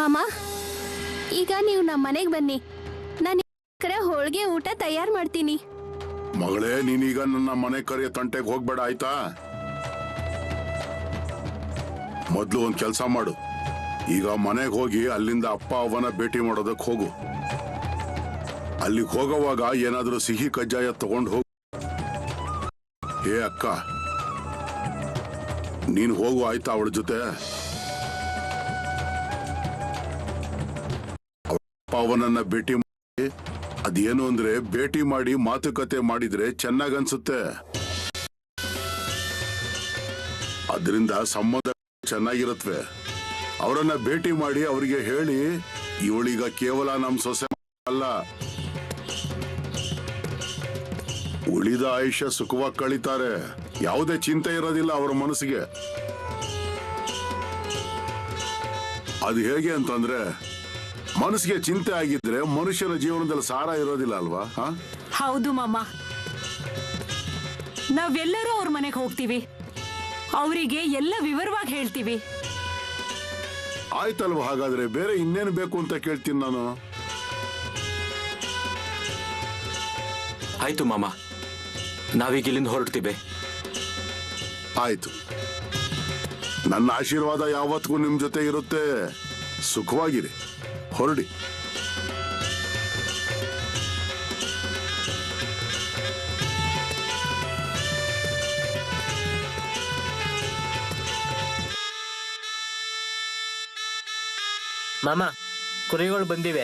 ಮಾಮ, ಈಗ ನೀವು ನಮ್ಮ ಮನೆಗೆ ಬನ್ನಿ, ನಾನು ಹೋಳಿಗೆ ಊಟ ತಯಾರು ಮಾಡ್ತೀನಿ. ಮಗಳೇ, ನೀನೀಗ ನನ್ನ ಮನೆ ಕರೆಯ ತಂಟೆಗೆ ಹೋಗ್ಬೇಡ ಆಯ್ತಾ? ಮೊದ್ಲು ಒಂದ್ ಕೆಲಸ ಮಾಡು. ಈಗ ಮನೆಗೆ ಹೋಗಿ ಅಲ್ಲಿಂದ ಅಪ್ಪ ಅವನ ಭೇಟಿ ಮಾಡೋದಕ್ಕೆ ಹೋಗು. ಅಲ್ಲಿಗೆ ಹೋಗುವಾಗ ಏನಾದ್ರೂ ಸಿಹಿ ಕಜ್ಜಾಯ ತಗೊಂಡು ಹೋಗು. ಏ ಅಕ್ಕ, ನೀನು ಹೋಗು ಆಯ್ತಾ ಅವಳ ಜೊತೆ. ಅಪ್ಪ ಅವನನ್ನ ಭೇಟಿ ಮಾಡಿ, ಅದೇನು ಅಂದ್ರೆ ಭೇಟಿ ಮಾಡಿ ಮಾತುಕತೆ ಮಾಡಿದ್ರೆ ಚೆನ್ನಾಗನ್ಸುತ್ತೆ. ಅದರಿಂದ ಸಂಬಂಧ ಚೆನ್ನಾಗಿರುತ್ತವೆ. ಅವರನ್ನ ಭೇಟಿ ಮಾಡಿ ಅವರಿಗೆ ಹೇಳಿ, ಇವಳೀಗ ಕೇವಲ ನಮ್ ಸೊಸೆ ಅಲ್ಲ, ಉಳಿದ ಆಯುಷ್ಯ ಸುಖವಾಗಿ ಕಳೀತಾರೆ. ಯಾವುದೇ ಚಿಂತೆ ಇರೋದಿಲ್ಲ ಅವರ ಮನಸ್ಸಿಗೆ. ಅದು ಹೇಗೆ ಅಂತಂದ್ರೆ, ಮನಸ್ಸಿಗೆ ಚಿಂತೆ ಆಗಿದ್ರೆ ಮನುಷ್ಯನ ಜೀವನದಲ್ಲಿ ಸಾರ ಇರೋದಿಲ್ಲ ಅಲ್ವಾ? ಹೌದು ಮಾಮ, ನಾವೆಲ್ಲರೂ ಅವ್ರ ಮನೆಗೆ ಹೋಗ್ತೀವಿ, ಅವರಿಗೆ ಎಲ್ಲ ವಿವರವಾಗಿ ಹೇಳ್ತೀವಿ. ಆಯ್ತಲ್ವ? ಹಾಗಾದ್ರೆ ಬೇರೆ ಇನ್ನೇನು ಬೇಕು ಅಂತ ಕೇಳ್ತೀನಿ ನಾನು. ಆಯ್ತು ಮಾಮ, ನಾವೀಗ ಇಲ್ಲಿಂದ ಹೊರಡ್ತೀವಿ. ಆಯ್ತು, ನನ್ನ ಆಶೀರ್ವಾದ ಯಾವತ್ತಿಗೂ ನಿಮ್ ಜೊತೆ ಇರುತ್ತೆ. ಸುಖವಾಗಿರಿ, ಹೊರಡಿ. ಮಾಮ, ಕುರಿಗಳು ಬಂದಿವೆ,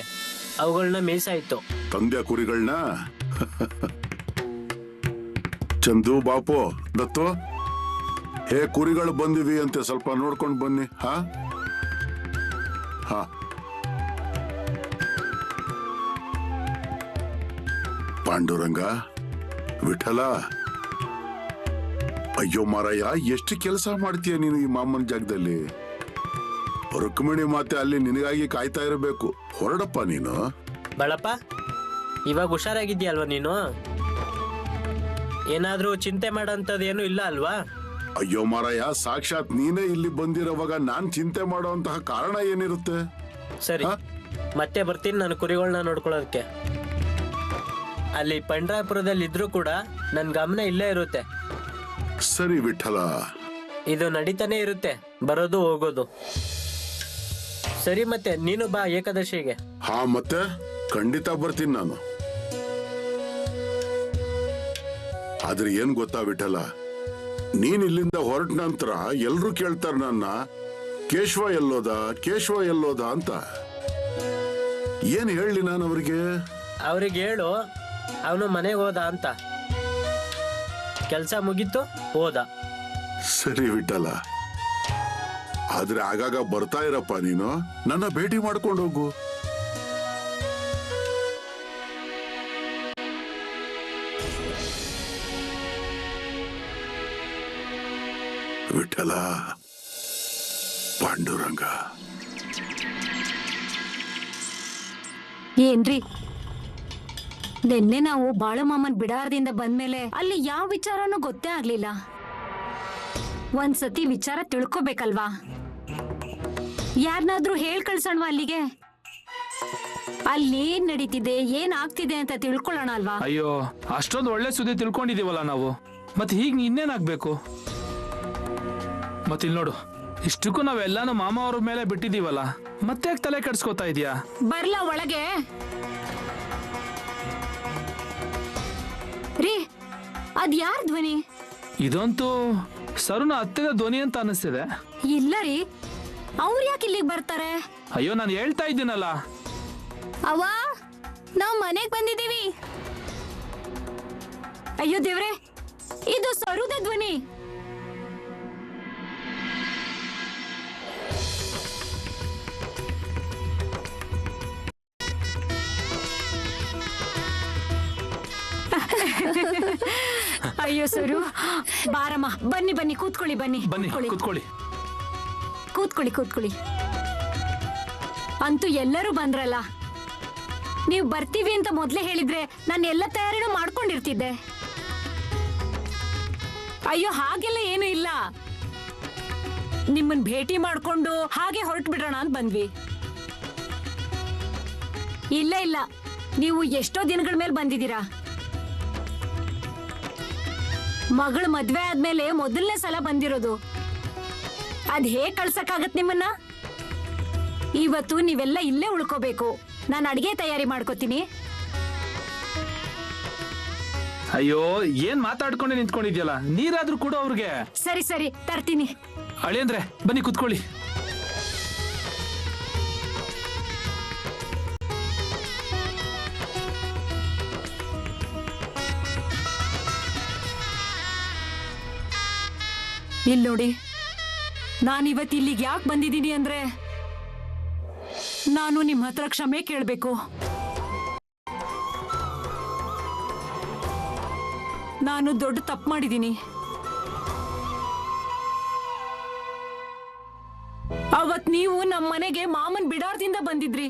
ಅವುಗಳನ್ನ ಮೇಯ್ಸಾಯ್ತು. ತಂದೆ ಕುರಿಗಳನ್ನ? ಚಂದು, ಬಾಪು, ದತ್ತು, ಹೇ ಕುರಿಗಳು ಬಂದಿವಿ ಅಂತ ಸ್ವಲ್ಪ ನೋಡ್ಕೊಂಡು ಬನ್ನಿ. ಹಾ ಹಾ ಪಾಂಡುರಂಗ, ವಿಠಲ, ಅಯ್ಯೋ ಮಾರಯ್ಯ, ಎಷ್ಟು ಕೆಲಸ ಮಾಡ್ತೀಯ ನೀನು ಈ ಮಾಮನ ಜಾಗದಲ್ಲಿ. ರುಕ್ಮಿಣಿ ಮಾತೆ ಅಲ್ಲಿ ನಿನಗಾಗಿ ಕಾಯ್ತಾ ಇರಬೇಕು. ಹೊರಡಪ್ಪ ನೀನು. ಬಳಪ್ಪ, ಇವಾಗ ಹುಷಾರಾಗಿದ್ಯಲ್ವಾ ನೀನು? ಏನಾದ್ರೂ ಚಿಂತೆ ಮಾಡೋಂಥದ್ದೇನು ಇಲ್ಲ ಅಲ್ವಾ? ಅಯ್ಯೋ ಮಾರಯ್ಯ, ಸಾಕ್ಷಾತ್ ನೀನೇ ಇಲ್ಲಿ ಬಂದಿರೋವಾಗ ನಾನ್ ಚಿಂತೆ ಮಾಡೋಂತಹ ಕಾರಣ ಏನಿರುತ್ತೆ? ಸರಿ, ಮತ್ತೆ ಬರ್ತೀನಿ ನಾನು ಕುರಿಗಳನ್ನ ನೋಡ್ಕೊಳ್ಳೋದಕ್ಕೆ. ಅಲ್ಲಿ ಪಂಡ್ರಾಪುರದಲ್ಲಿ ಇದ್ರೂ ಕೂಡ ನನ್ ಗಮನ ಇಲ್ಲೇ ಇರುತ್ತೆ. ಸರಿ ವಿಠಲ, ಇದು ನಡೀತಾನೆ ಇರುತ್ತೆ, ಬರೋದು ಹೋಗೋದು. ಸರಿ, ಮತ್ತೆ ನೀನು ಬಾ ಏಕಾದಶಿಗೆ. ಹಾ, ಮತ್ತೆ ಖಂಡಿತ ಬರ್ತೀನಿ ನಾನು. ಆದ್ರೆ ಏನ್ ಗೊತ್ತಾ ವಿಠಲ, ನೀನ್ ಇಲ್ಲಿಂದ ಹೊರಟ ನಂತರ ಎಲ್ರೂ ಕೇಳ್ತಾರ ನನ್ನ, ಕೇಶವ ಎಲ್ಲೋದ, ಕೇಶವ ಎಲ್ಲೋದ ಅಂತ. ಏನ್ ಹೇಳಿ ನಾನು ಅವ್ರಿಗೆ ಹೇಳು, ಅವನು ಮನೆಗೆ ಹೋದ ಅಂತ. ಕೆಲಸ ಮುಗೀತು, ಹೋದ. ಸರಿ ವಿಠಲ, ಆದ್ರೆ ಆಗಾಗ ಬರ್ತಾ ಇರಪ್ಪ ನೀನು, ನನ್ನ ಭೇಟಿ ಮಾಡ್ಕೊಂಡು ಹೋಗು. ವಿಠಲ, ಪಾಂಡುರಂಗ. ಏನ್ರಿ, ನಿನ್ನೆ ನಾವು ಬಾಳಮಾಮನ್ ಬಿಡಾರದಿಂದ ಬಂದ್ಮೇಲೆ ಅಲ್ಲಿ ಯಾವ ವಿಚಾರನೂ ಗೊತ್ತೇ ಆಗ್ಲಿಲ್ಲ. ಒಂದ್ಸತಿ ವಿಚಾರ ತಿಳ್ಕೊಬೇಕಲ್ವಾ? ಯಾರನ್ನಾದ್ರೂ ಹೇಳ್ ಕಳ್ಸೋಣವಾ ಅಲ್ಲಿಗೆ? ಅಲ್ಲಿ ಏನ್ ನಡೀತಿದೆ, ಏನ್ ಆಗ್ತಿದೆ ಅಂತ ತಿಳ್ಕೊಳ್ಳೋಣ ಅಲ್ವಾ? ಅಯ್ಯೋ, ಅಷ್ಟೊಂದು ಒಳ್ಳೆ ಸುದ್ದಿ ತಿಳ್ಕೊಂಡಿದೀವಲ್ಲ ನಾವು, ಮತ್ತೆ ಹೀಗ್ ಇನ್ನೇನಾಗ್ಬೇಕು? ಮತ್ತಿಲ್ ನೋಡು, ಇಷ್ಟಕ್ಕೂ ನಾವೆಲ್ಲಾನು ಮಾಮ ಅವ್ರ ಮೇಲೆ ಬಿಟ್ಟಿದೀವಲ್ಲ, ಮತ್ತೆ ತಲೆ ಕೆಡ್ಸ್ಕೊತಾ ಇದೀಯಾ? ಬರ್ಲಾ ಒಳಗೆ? ರೀ, ಅದ್ ಯಾರ್ ಧ್ವನಿ? ಇದಂತೂ ಸರುನ ಅತ್ತೆದ ಧ್ವನಿ ಅಂತ ಅನಿಸ್ತಿದೆ. ಇಲ್ಲ ರೀ, ಅವ್ರು ಯಾಕೆ ಇಲ್ಲಿಗೆ ಬರ್ತಾರೆ? ಅಯ್ಯೋ, ನಾನು ಹೇಳ್ತಾ ಇದ್ದೀನಲ್ಲ. ಅವ್ವ, ನಾವ್ ಮನೆಗ್ ಬಂದಿದೀವಿ. ಅಯ್ಯೋ ದೇವ್ರೆ, ಇದು ಸರುದ ಧ್ವನಿ. ಅಯ್ಯೋ ಸರು, ಬಾರಮ್ಮ, ಬನ್ನಿ ಬನ್ನಿ, ಕೂತ್ಕೊಳ್ಳಿ, ಬನ್ನಿ ಬನ್ನಿ, ಕೂತ್ಕೊಳ್ಳಿ. ಕೂತ್ಕೊಳ್ಳಿ ಕೂತ್ಕೊಳ್ಳಿ. ಅಂತೂ ಎಲ್ಲರೂ ಬಂದ್ರಲ್ಲ. ನೀವು ಬರ್ತೀವಿ ಅಂತ ಮೊದ್ಲೇ ಹೇಳಿದ್ರೆ ನಾನು ಎಲ್ಲ ತಯಾರಿನೂ ಮಾಡ್ಕೊಂಡಿರ್ತಿದ್ದೆ. ಅಯ್ಯೋ, ಹಾಗೆಲ್ಲ ಏನು ಇಲ್ಲ. ನಿಮ್ಮನ್ ಭೇಟಿ ಮಾಡ್ಕೊಂಡು ಹಾಗೆ ಹೊರಟು ಬಿಡೋಣ ಅಂತ ಬಂದ್ವಿ. ಇಲ್ಲ ಇಲ್ಲ, ನೀವು ಎಷ್ಟೋ ದಿನಗಳ ಮೇಲೆ ಬಂದಿದ್ದೀರಾ. ಮಗಳ ಮದ್ವೆ ಆದ್ಮೇಲೆ ಮೊದಲನೇ ಸಲ ಬಂದಿರೋದು. ಅದ್ ಹೇಗ್ ಕಳ್ಸಕ್ಕಾಗತ್ ನಿಮ್ಮನ್ನ? ಇವತ್ತು ನೀವೆಲ್ಲ ಇಲ್ಲೇ ಉಳ್ಕೋಬೇಕು. ನಾನು ಅಡಿಗೆ ತಯಾರಿ ಮಾಡ್ಕೋತೀನಿ. ಅಯ್ಯೋ, ಏನ್ ಮಾತಾಡ್ಕೊಂಡೆ ನಿಂತ್ಕೊಂಡಿದ್ಯಲ್ಲ, ನೀರಾದ್ರೂ ಕೂಡ ಅವ್ರಿಗೆ. ಸರಿ ಸರಿ, ತರ್ತೀನಿ. ಅಳಿಯಂದ್ರೆ ಬನ್ನಿ ಕುತ್ಕೊಳ್ಳಿ. ಇಲ್ಲಿ ನೋಡಿ, ನಾನಿವತ್ತು ಇಲ್ಲಿಗೆ ಯಾಕೆ ಬಂದಿದ್ದೀನಿ ಅಂದ್ರೆ ನಾನು ನಿಮ್ಮ ಹತ್ರ ಕ್ಷಮೆ ಕೇಳಬೇಕು. ನಾನು ದೊಡ್ಡ ತಪ್ಪು ಮಾಡಿದ್ದೀನಿ. ಅವತ್ ನೀವು ನಮ್ಮ ಮನೆಗೆ ಮಾಮನ್ ಬಿಡಾರದಿಂದ ಬಂದಿದ್ರಿ.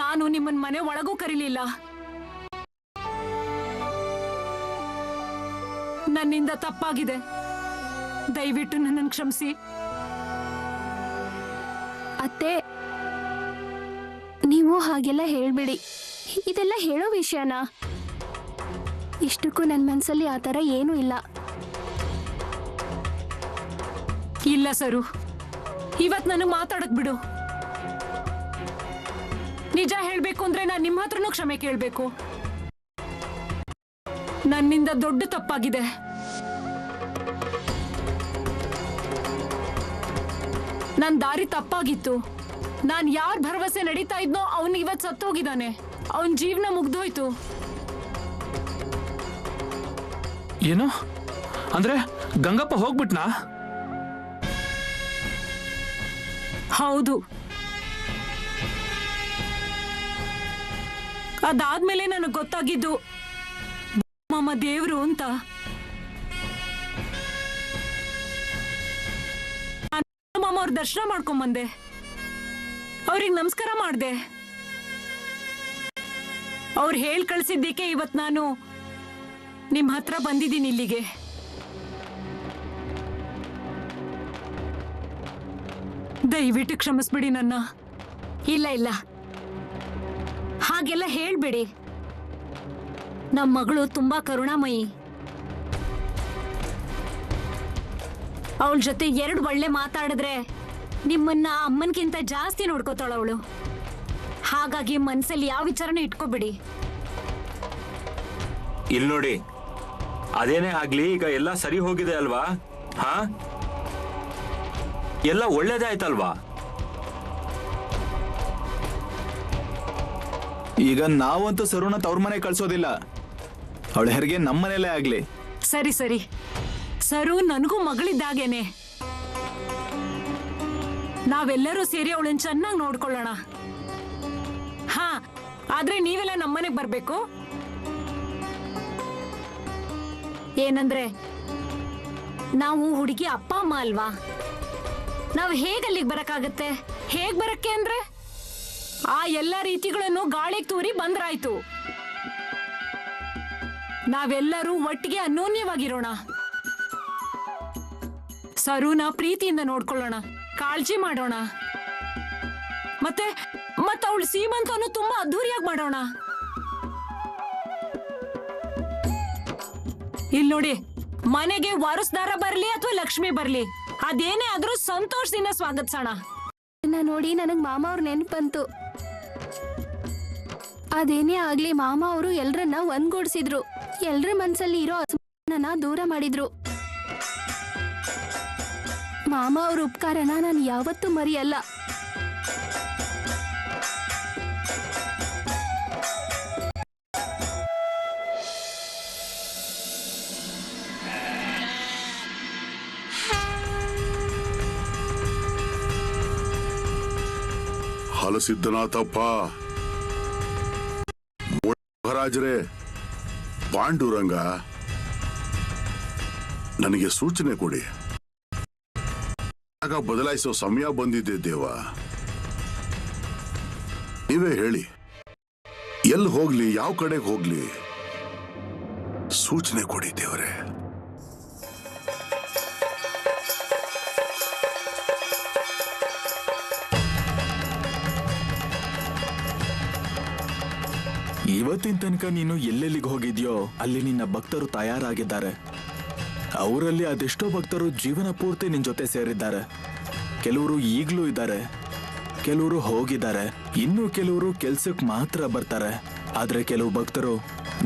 ನಾನು ನಿಮ್ಮನ್ ಮನೆ ಒಳಗೂ ಕರೀಲಿಲ್ಲ. ನನ್ನಿಂದ ತಪ್ಪಾಗಿದೆ. ದಯವಿಟ್ಟು ನನ್ನನ್ನು ಕ್ಷಮಿಸಿ. ಅತ್ತೆ, ನೀವು ಹಾಗೆಲ್ಲ ಹೇಳ್ಬಿಡಿ. ಇದೆಲ್ಲ ಹೇಳೋ ವಿಷಯನಾ? ಇಷ್ಟಕ್ಕೂ ನನ್ನ ಮನಸ್ಸಲ್ಲಿ ಆ ಥರ ಏನೂ ಇಲ್ಲ. ಇಲ್ಲ ಸರು, ಇವತ್ ನನಗೆ ಮಾತಾಡಕ್ ಬಿಡು. ನಿಜ ಹೇಳ್ಬೇಕು ಅಂದ್ರೆ ನಾನು ನಿಮ್ಮ ಹತ್ರನೂ ಕ್ಷಮೆ ಕೇಳ್ಬೇಕು. ನನ್ನಿಂದ ದೊಡ್ಡ ತಪ್ಪಾಗಿದೆ. ನನ್ ದಾರಿ ತಪ್ಪಾಗಿತ್ತು. ನಾನ್ ಯಾರ್ ಭರವಸೆ ನಡೀತಾ ಇದ್ನೋ ಅವನ್ ಇವತ್ ಸತ್ತೋಗಿದ್ದಾನೆ. ಅವನ್ ಜೀವನ ಮುಗ್ದೋಯ್ತು. ಏನು ಅಂದ್ರೆ ಗಂಗಪ್ಪ ಹೋಗ್ಬಿಟ್ನಾ? ಹೌದು. ಅದಾದ್ಮೇಲೆ ನನಗೆ ಗೊತ್ತಾಗಿದ್ದು ಮಾಮ ದೇವ್ರು ಅಂತ. ಮಾಮ ಅವ್ರ ದರ್ಶನ ಮಾಡ್ಕೊಂಡ್ ಬಂದೆ. ಅವ್ರಿಗೆ ನಮಸ್ಕಾರ ಮಾಡ್ದೆ. ಅವ್ರು ಹೇಳ್ ಕಳ್ಸಿದ್ದಕ್ಕೆ ಇವತ್ ನಾನು ನಿಮ್ ಹತ್ರ ಬಂದಿದ್ದೀನಿ ಇಲ್ಲಿಗೆ. ದಯವಿಟ್ಟು ಕ್ಷಮಿಸ್ಬಿಡಿ ನನ್ನ. ಇಲ್ಲ ಇಲ್ಲ, ಹಾಗೆಲ್ಲ ಹೇಳ್ಬೇಡಿ. ನಮ್ಮ ಮಗಳು ತುಂಬಾ ಕರುಣಾಮಯಿ. ಅವಳ ಜೊತೆ ಎರಡು ಒಳ್ಳೆ ಮಾತಾಡಿದ್ರೆ ನಿಮ್ಮನ್ನ ಅಮ್ಮನ್ಕಿಂತ ಜಾಸ್ತಿ ನೋಡ್ಕೋತಾಳ ಅವಳು. ಹಾಗಾಗಿ ಮನ್ಸಲ್ಲಿ ಯಾವ ವಿಚಾರನೂ ಇಟ್ಕೋಬಿಡಿ. ಇಲ್ಲಿ ನೋಡಿ, ಅದೇನೇ ಆಗ್ಲಿ, ಈಗ ಎಲ್ಲ ಸರಿ ಹೋಗಿದೆ ಅಲ್ವಾ? ಹಾ, ಎಲ್ಲ ಒಳ್ಳೇದೇ ಆಯ್ತಲ್ವಾ? ಈಗ ನಾವಂತೂ ಸರುನ ತವ್ರ ಮನೆ ಕಳ್ಸೋದಿಲ್ಲ. ಅವಳ ಹೆರಿಗೆ ನಮ್ಮ ಮನೇಲೇ ಆಗ್ಲಿ. ಸರಿ ಸರಿ, ಸರು ನನಗೂ ಮಗಳಿದ್ದಾಗೇನೆ. ನಾವೆಲ್ಲರೂ ಸೇರಿ ಅವಳನ್ನ ಚೆನ್ನಾಗಿ ನೋಡ್ಕೊಳ್ಳೋಣ. ಹಾ, ಆದ್ರೆ ನೀವೆಲ್ಲ ನಮ್ಮನೆಗೆ ಬರ್ಬೇಕು. ಏನಂದ್ರೆ ನಾವು ಹುಡುಗಿ ಅಪ್ಪ ಅಮ್ಮ ಅಲ್ವಾ? ನಾವು ಹೇಗೆ ಅಲ್ಲಿಗೆ ಬರಕ್ಕಾಗತ್ತೆ? ಹೇಗ್ ಬರಕ್ಕೆ ಅಂದ್ರೆ ಆ ಎಲ್ಲ ರೀತಿಗಳನ್ನು ಗಾಳಿಗೆ ತೂರಿ ಬಂದ್ರಾಯ್ತು. ನಾವೆಲ್ಲರೂ ಒಟ್ಟಿಗೆ ಅನ್ಯೋನ್ಯವಾಗಿರೋಣ. ಸರುನ ಪ್ರೀತಿಯಿಂದ ನೋಡ್ಕೊಳ್ಳೋಣ, ಕಾಳಜಿ ಮಾಡೋಣ. ಮತ್ತೆ ಅವಳು ಸೀಮಂತವನ್ನು ತುಂಬಾ ಅದ್ಧೂರಿಯಾಗಿ ಮಾಡೋಣ. ಇಲ್ಲಿ ನೋಡಿ, ಮನೆಗೆ ವಾರಸ್ದಾರ ಬರ್ಲಿ ಅಥವಾ ಲಕ್ಷ್ಮಿ ಬರ್ಲಿ, ಅದೇನೇ ಆದ್ರೂ ಸಂತೋಷದಿಂದ ಸ್ವಾಗತಿಸೋಣ. ನೋಡಿ ನನಗ್ ಮಾಮ ಅವ್ರ ನೆನ್ಪು ಬಂತು. ಅದೇನೇ ಆಗ್ಲಿ, ಮಾಮ ಅವರು ಎಲ್ರನ್ನ ಒಂದ್ಗೂಡ್ಸಿದ್ರು. ಎಲ್ರ ಮನ್ಸಲ್ಲಿ ಇರೋ ಅಸಮಾಧಾನನ ದೂರ ಮಾಡಿದ್ರು. ಮಾಮ ಅವ್ರ ಉಪಕಾರನ ನಾನು ಯಾವತ್ತೂ ಮರೆಯಲ್ಲ. ಹಲಸಿದ್ದನಾಥಪ್ಪ, ಮಹಾರಾಜರೇ, ಪಾಂಡುರಂಗ, ನನಗೆ ಸೂಚನೆ ಕೊಡಿ. ಆಗ ಬದಲಾಯಿಸೋ ಸಮಯ ಬಂದಿದೆ ದೇವ. ನೀವೇ ಹೇಳಿ, ಎಲ್ಲಿ ಹೋಗ್ಲಿ, ಯಾವ ಕಡೆಗೆ ಹೋಗ್ಲಿ, ಸೂಚನೆ ಕೊಡಿ ದೇವರೇ. ಇವತ್ತಿನ ತನಕ ನೀನು ಎಲ್ಲೆಲ್ಲಿಗೆ ಹೋಗಿದ್ಯೋ ಅಲ್ಲಿ ನಿನ್ನ ಭಕ್ತರು ತಯಾರಾಗಿದ್ದಾರೆ. ಅವರಲ್ಲಿ ಅದೆಷ್ಟೋ ಭಕ್ತರು ಜೀವನ ಪೂರ್ತಿ ನಿನ್ ಜೊತೆ ಸೇರಿದ್ದಾರೆ. ಕೆಲವರು ಈಗ್ಲೂ ಇದ್ದಾರೆ, ಕೆಲವರು ಹೋಗಿದ್ದಾರೆ, ಇನ್ನು ಕೆಲವರು ಕೆಲ್ಸಕ್ಕೆ ಮಾತ್ರ ಬರ್ತಾರೆ. ಆದ್ರೆ ಕೆಲವು ಭಕ್ತರು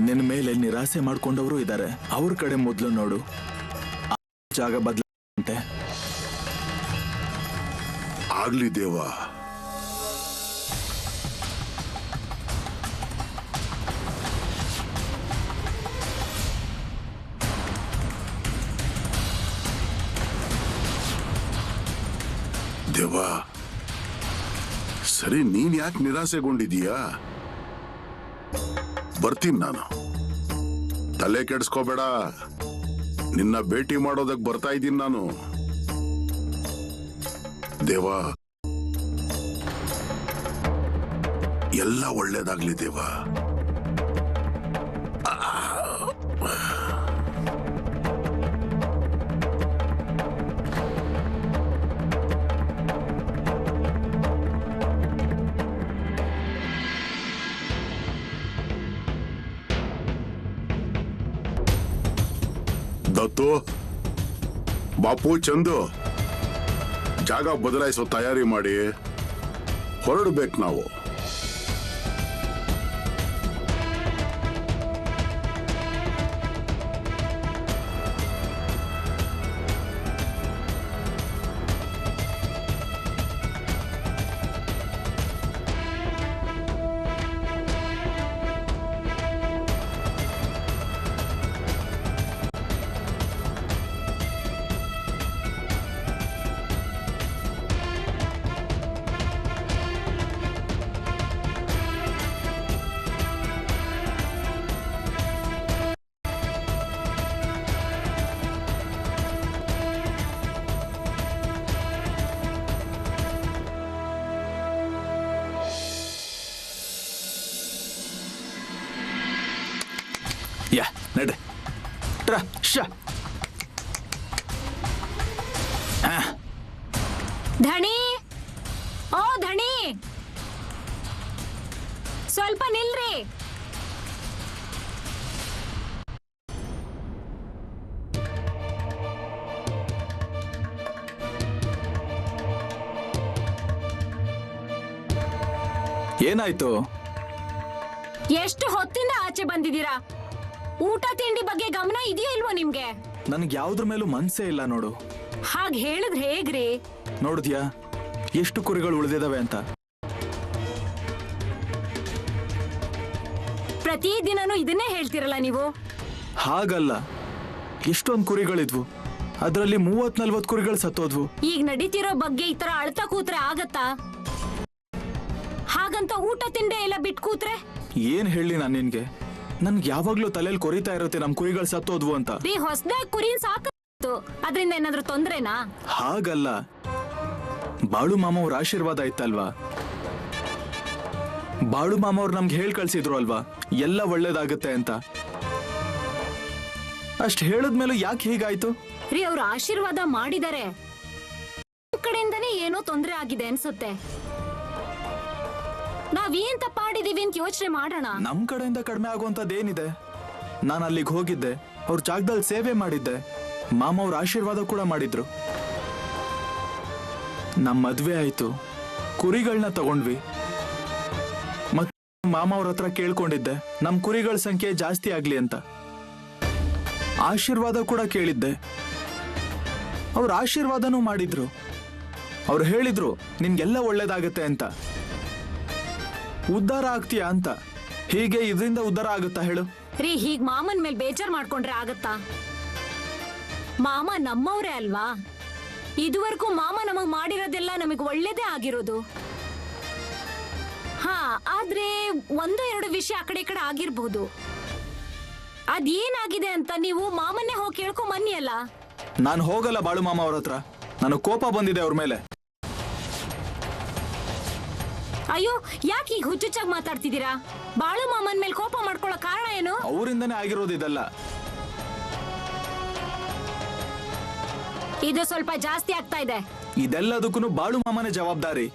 ನಿನ್ನ ಮೇಲೆ ನಿರಾಸೆ ಮಾಡ್ಕೊಂಡವರು ಇದ್ದಾರೆ. ಅವ್ರ ಕಡೆ ಮೊದಲು ನೋಡು. ಆ ಜಾಗ ಬದಲಂತೆ. ಆಗ್ಲಿ ದೇವ. ದೇವ, ಸರಿ, ನೀನ್ ಯಾಕೆ ನಿರಾಸೆಗೊಂಡಿದೀಯಾ? ಬರ್ತೀನಿ ನಾನು, ತಲೆ ಕೆಡಿಸ್ಕೋಬೇಡ. ನಿನ್ನ ಭೇಟಿ ಮಾಡೋದಕ್ ಬರ್ತಾ ಇದ್ದೀನಿ ನಾನು. ದೇವ, ಎಲ್ಲ ಒಳ್ಳೇದಾಗ್ಲಿ ದೇವ. ದತ್ತು, ಬಾಪು, ಚಂದು, ಜಾಗ ಬದಲಾಯಿಸೋ ತಯಾರಿ ಮಾಡಿ ಹೊರಡ್ಬೇಕು ನಾವು. ಯಾ ನಡ್ರಿ. ಟ್ರಾ ಶಾ. ಧಣಿ, ಓ ಧಣಿ, ಸ್ವಲ್ಪ ನಿಲ್ರಿ. ಏನಾಯ್ತು? ಎಷ್ಟು ಹೊತ್ತಿಂದ ಆಚೆ ಬಂದಿದ್ದೀರಾ? ಊಟ ತಿಂಡಿ ಬಗ್ಗೆ ಗಮನ ಇದೆಯಾ ಇಲ್ವೋ ನಿಮ್ಗೆ? ನನ್ಗೆ ಯಾವ್ದ್ರ ಮೇಲೂ ಮನ್ಸೇ ಇಲ್ಲ ನೋಡು. ಹಾಗೆ ಹೇಳಿದ್ರೆ ಹೇಗ್ರಿ? ನೋಡಿದ್ಯಾ ಎಷ್ಟು ಕುರಿಗಳು ಉಳಿದಿದಾವೆ ಅಂತ? ಪ್ರತಿದಿನನೂ ಇದನ್ನೇ ಹೇಳ್ತಿರಲ್ಲ ನೀವು. ಹಾಗಲ್ಲ, ಎಷ್ಟೊಂದು ಕುರಿಗಳಿದ್ವು, ಅದರಲ್ಲಿ 30-40 ಕುರಿಗಳು ಸತ್ತೋದ್ವು. ಈಗ ನಡೀತಿರೋ ಬಗ್ಗೆ ಈ ತರ ಅಳ್ತಾ ಕೂತ್ರೆ ಆಗತ್ತಾ? ಹಾಗಂತ ಊಟ ತಿಂಡಿ ಎಲ್ಲ ಬಿಟ್ಟು ಕೂತ್ರೆ? ಏನ್ ಹೇಳಿ ನಾನು ನಿನ್ಗೆ? ನನ್ಗೆ ಯಾವಾಗ್ಲೂ ತಲೆಯಲ್ಲಿ ಕೊರಿತಾ ಇರುತ್ತೆ ನಮ್ ಕುರಿಗಳು ಸತ್ತೋದ್ವು ಅಂತ. ಹೊಸದಾಗಿ ಕುರಿ ಸಾಕು, ಅದ್ರಿಂದ ಏನಾದ್ರೂ ತೊಂದ್ರೆನಾ? ಹಾಗಲ್ಲ, ಬಾಳು ಮಾಮ ಅವ್ರ ಆಶೀರ್ವಾದ ಇತ್ತಲ್ವಾ? ಬಾಳು ಮಾಮ ಅವ್ರು ನಮ್ಗೆ ಹೇಳ್ ಕಳ್ಸಿದ್ರು ಅಲ್ವಾ ಎಲ್ಲ ಒಳ್ಳೇದಾಗತ್ತೆ ಅಂತ. ಅಷ್ಟ್ ಹೇಳದ್ಮೇಲೂ ಯಾಕೆ ಹೀಗಾಯ್ತು? ರೀ, ಅವ್ರ ಆಶೀರ್ವಾದ ಮಾಡಿದಾರೆ, ಕಡೆಯಿಂದನೇ ಏನೋ ತೊಂದ್ರೆ ಆಗಿದೆ ಅನ್ಸುತ್ತೆ. ನಾವೇನ್ ತಪ್ಪಾಡಿದೀವಿ ಅಂತ ಯೋಚನೆ ಮಾಡೋಣ. ನಮ್ ಕಡೆಯಿಂದ ಕಡಿಮೆ ಆಗುವಂತದ್ದೇನಿದೆ? ನಾನು ಅಲ್ಲಿಗೆ ಹೋಗಿದ್ದೆ, ಅವ್ರ ಜಾಗದಲ್ಲಿ ಸೇವೆ ಮಾಡಿದ್ದೆ, ಮಾಮ ಅವ್ರ ಆಶೀರ್ವಾದ ಕೂಡ ಮಾಡಿದ್ರು. ನಮ್ ಮದ್ವೆ ಆಯ್ತು, ಕುರಿಗಳನ್ನ ತಗೊಂಡ್ವಿ. ಮತ್ ಮಾಮ ಅವ್ರ ಹತ್ರ ಕೇಳ್ಕೊಂಡಿದ್ದೆ ನಮ್ ಕುರಿಗಳ ಸಂಖ್ಯೆ ಜಾಸ್ತಿ ಆಗ್ಲಿ ಅಂತ. ಆಶೀರ್ವಾದ ಕೂಡ ಕೇಳಿದ್ದೆ, ಅವ್ರ ಆಶೀರ್ವಾದನೂ ಮಾಡಿದ್ರು. ಅವ್ರು ಹೇಳಿದ್ರು ನಿನ್ಗೆಲ್ಲ ಒಳ್ಳೇದಾಗತ್ತೆ ಅಂತ, ಉದ್ಧಾರ ಆಗ್ತೀಯಾ ಅಂತ. ಹೀಗೆ ಇದರಿಂದ ಉದ್ಧಾರ ಆಗುತ್ತಾ ಹೇಳು? ರೀ, ಹೀಗ್ ಮಾಮನ್ ಮೇಲೆ ಬೇಜಾರ್ ಮಾಡ್ಕೊಂಡ್ರೆ ಆಗತ್ತಾ? ಮಾಮ ನಮ್ಮವ್ರೇ ಅಲ್ವಾ? ಇದುವರೆಗೂ ಮಾಮ ನಮಗ್ ಮಾಡಿರೋದೆಲ್ಲ ನಮಗ್ ಒಳ್ಳೇದೇ ಆಗಿರೋದು. ಹಾ, ಆದ್ರೆ 1-2 ವಿಷಯ ಆ ಕಡೆ ಈ ಕಡೆ ಆಗಿರ್ಬೋದು. ಅದೇನಾಗಿದೆ ಅಂತ ನೀವು ಮಾಮನ್ನೇ ಹೋಗಿ ಕೇಳ್ಕೊಂಡ್ ಬನ್ನಿ ಅಲ್ಲ. ನಾನು ಹೋಗಲ್ಲ ಬಾಳು ಮಾಮ ಅವ್ರ ಹತ್ರ, ನನಗೆ ಕೋಪ ಬಂದಿದೆ ಅವ್ರ ಮೇಲೆ. ಅಯ್ಯೋ, ಯಾಕೆ ಈಗ ಹುಚ್ಚುಚ್ಚಾಗಿ ಮಾತಾಡ್ತಿದ್ದೀರಾ? ಬಾಳು ಮಾಮನ್ ಮೇಲೆ ಕೋಪ ಮಾಡ್ಕೊಳ್ಳೋ ಕಾರಣ ಏನು? ಅವರಿಂದನೇ ಆಗಿರೋದು ಇದೆಲ್ಲ. ಇದು ಸ್ವಲ್ಪ ಜಾಸ್ತಿ ಆಗ್ತಾ ಇದೆ. ಇದೆಲ್ಲದಕ್ಕೂ ಬಾಳು ಮಾಮನೇ ಜವಾಬ್ದಾರಿ.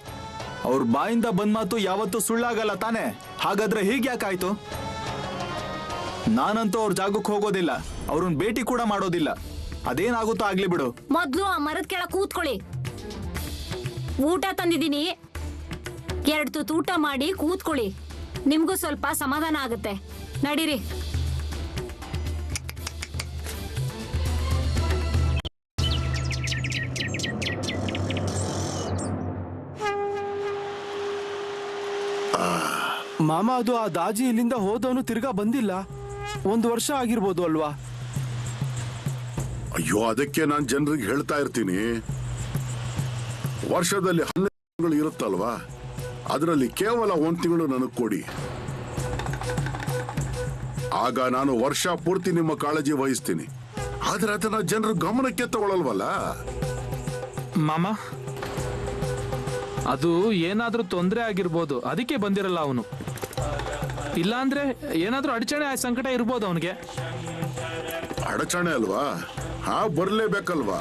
ಅವ್ರ ಬಾಯಿಂದ ಬಂದ್ ಮಾತು ಯಾವತ್ತೂ ಸುಳ್ಳಾಗಲ್ಲ ತಾನೆ? ಹಾಗಾದ್ರೆ ಹೀಗೆ ಯಾಕಾಯ್ತು? ನಾನಂತೂ ಅವ್ರ ಜಾಗಕ್ಕೆ ಹೋಗೋದಿಲ್ಲ, ಅವ್ರನ್ನ ಭೇಟಿ ಕೂಡ ಮಾಡೋದಿಲ್ಲ. ಅದೇನಾಗುತ್ತೋ ಆಗ್ಲಿ ಬಿಡು. ಮೊದ್ಲು ಆ ಮರದ ಕೆಳಗೆ ಕೂತ್ಕೊಳ್ಳಿ. ಊಟ ತಂದಿದ್ದೀನಿ, 2 ತುತ್ತು ಊಟ ಮಾಡಿ ಕೂತ್ಕೊಳ್ಳಿ. ನಿಮ್ಗೂ ಸ್ವಲ್ಪ ಸಮಾಧಾನ ಆಗುತ್ತೆ. ನಡೀರಿ. ಮಾಮ, ಅದು ಆ ದಾಜಿ ಇಲ್ಲಿಂದ ಹೋದವನು ತಿರ್ಗಾ ಬಂದಿಲ್ಲ. 1 ವರ್ಷ ಆಗಿರ್ಬೋದು ಅಲ್ವಾ? ಅಯ್ಯೋ, ಅದಕ್ಕೆ ನಾನು ಜನರಿಗೆ ಹೇಳ್ತಾ ಇರ್ತೀನಿ, ವರ್ಷದಲ್ಲಿ 12 ತಿಂಗಳು ಇರುತ್ತಲ್ವಾ, ಅದರಲ್ಲಿ ಕೇವಲ 1 ತಿಂಗಳು ನನಗೆ ಕೊಡಿ. ಆಗ ನಾನು ವರ್ಷ ಪೂರ್ತಿ ನಿಮ್ಮ ಕಾಳಜಿ ವಹಿಸ್ತೀನಿ. ಆದ್ರೆ ಅದನ್ನ ಜನರು ಗಮನಕ್ಕೆ ತಗೊಳ್ಳಲ್ವಲ್ಲ. ಮಾಮ, ಅದು ಏನಾದ್ರೂ ತೊಂದರೆ ಆಗಿರ್ಬೋದು, ಅದಕ್ಕೆ ಬಂದಿರಲ್ಲ ಅವನು. ಇಲ್ಲಾಂದ್ರೆ ಏನಾದ್ರೂ ಅಡಚಣೆ ಸಂಕಟ ಇರ್ಬೋದು ಅವನಿಗೆ. ಅಡಚಣೆ ಅಲ್ವಾ? ಹಾ, ಬರ್ಲೇಬೇಕಲ್ವಾ?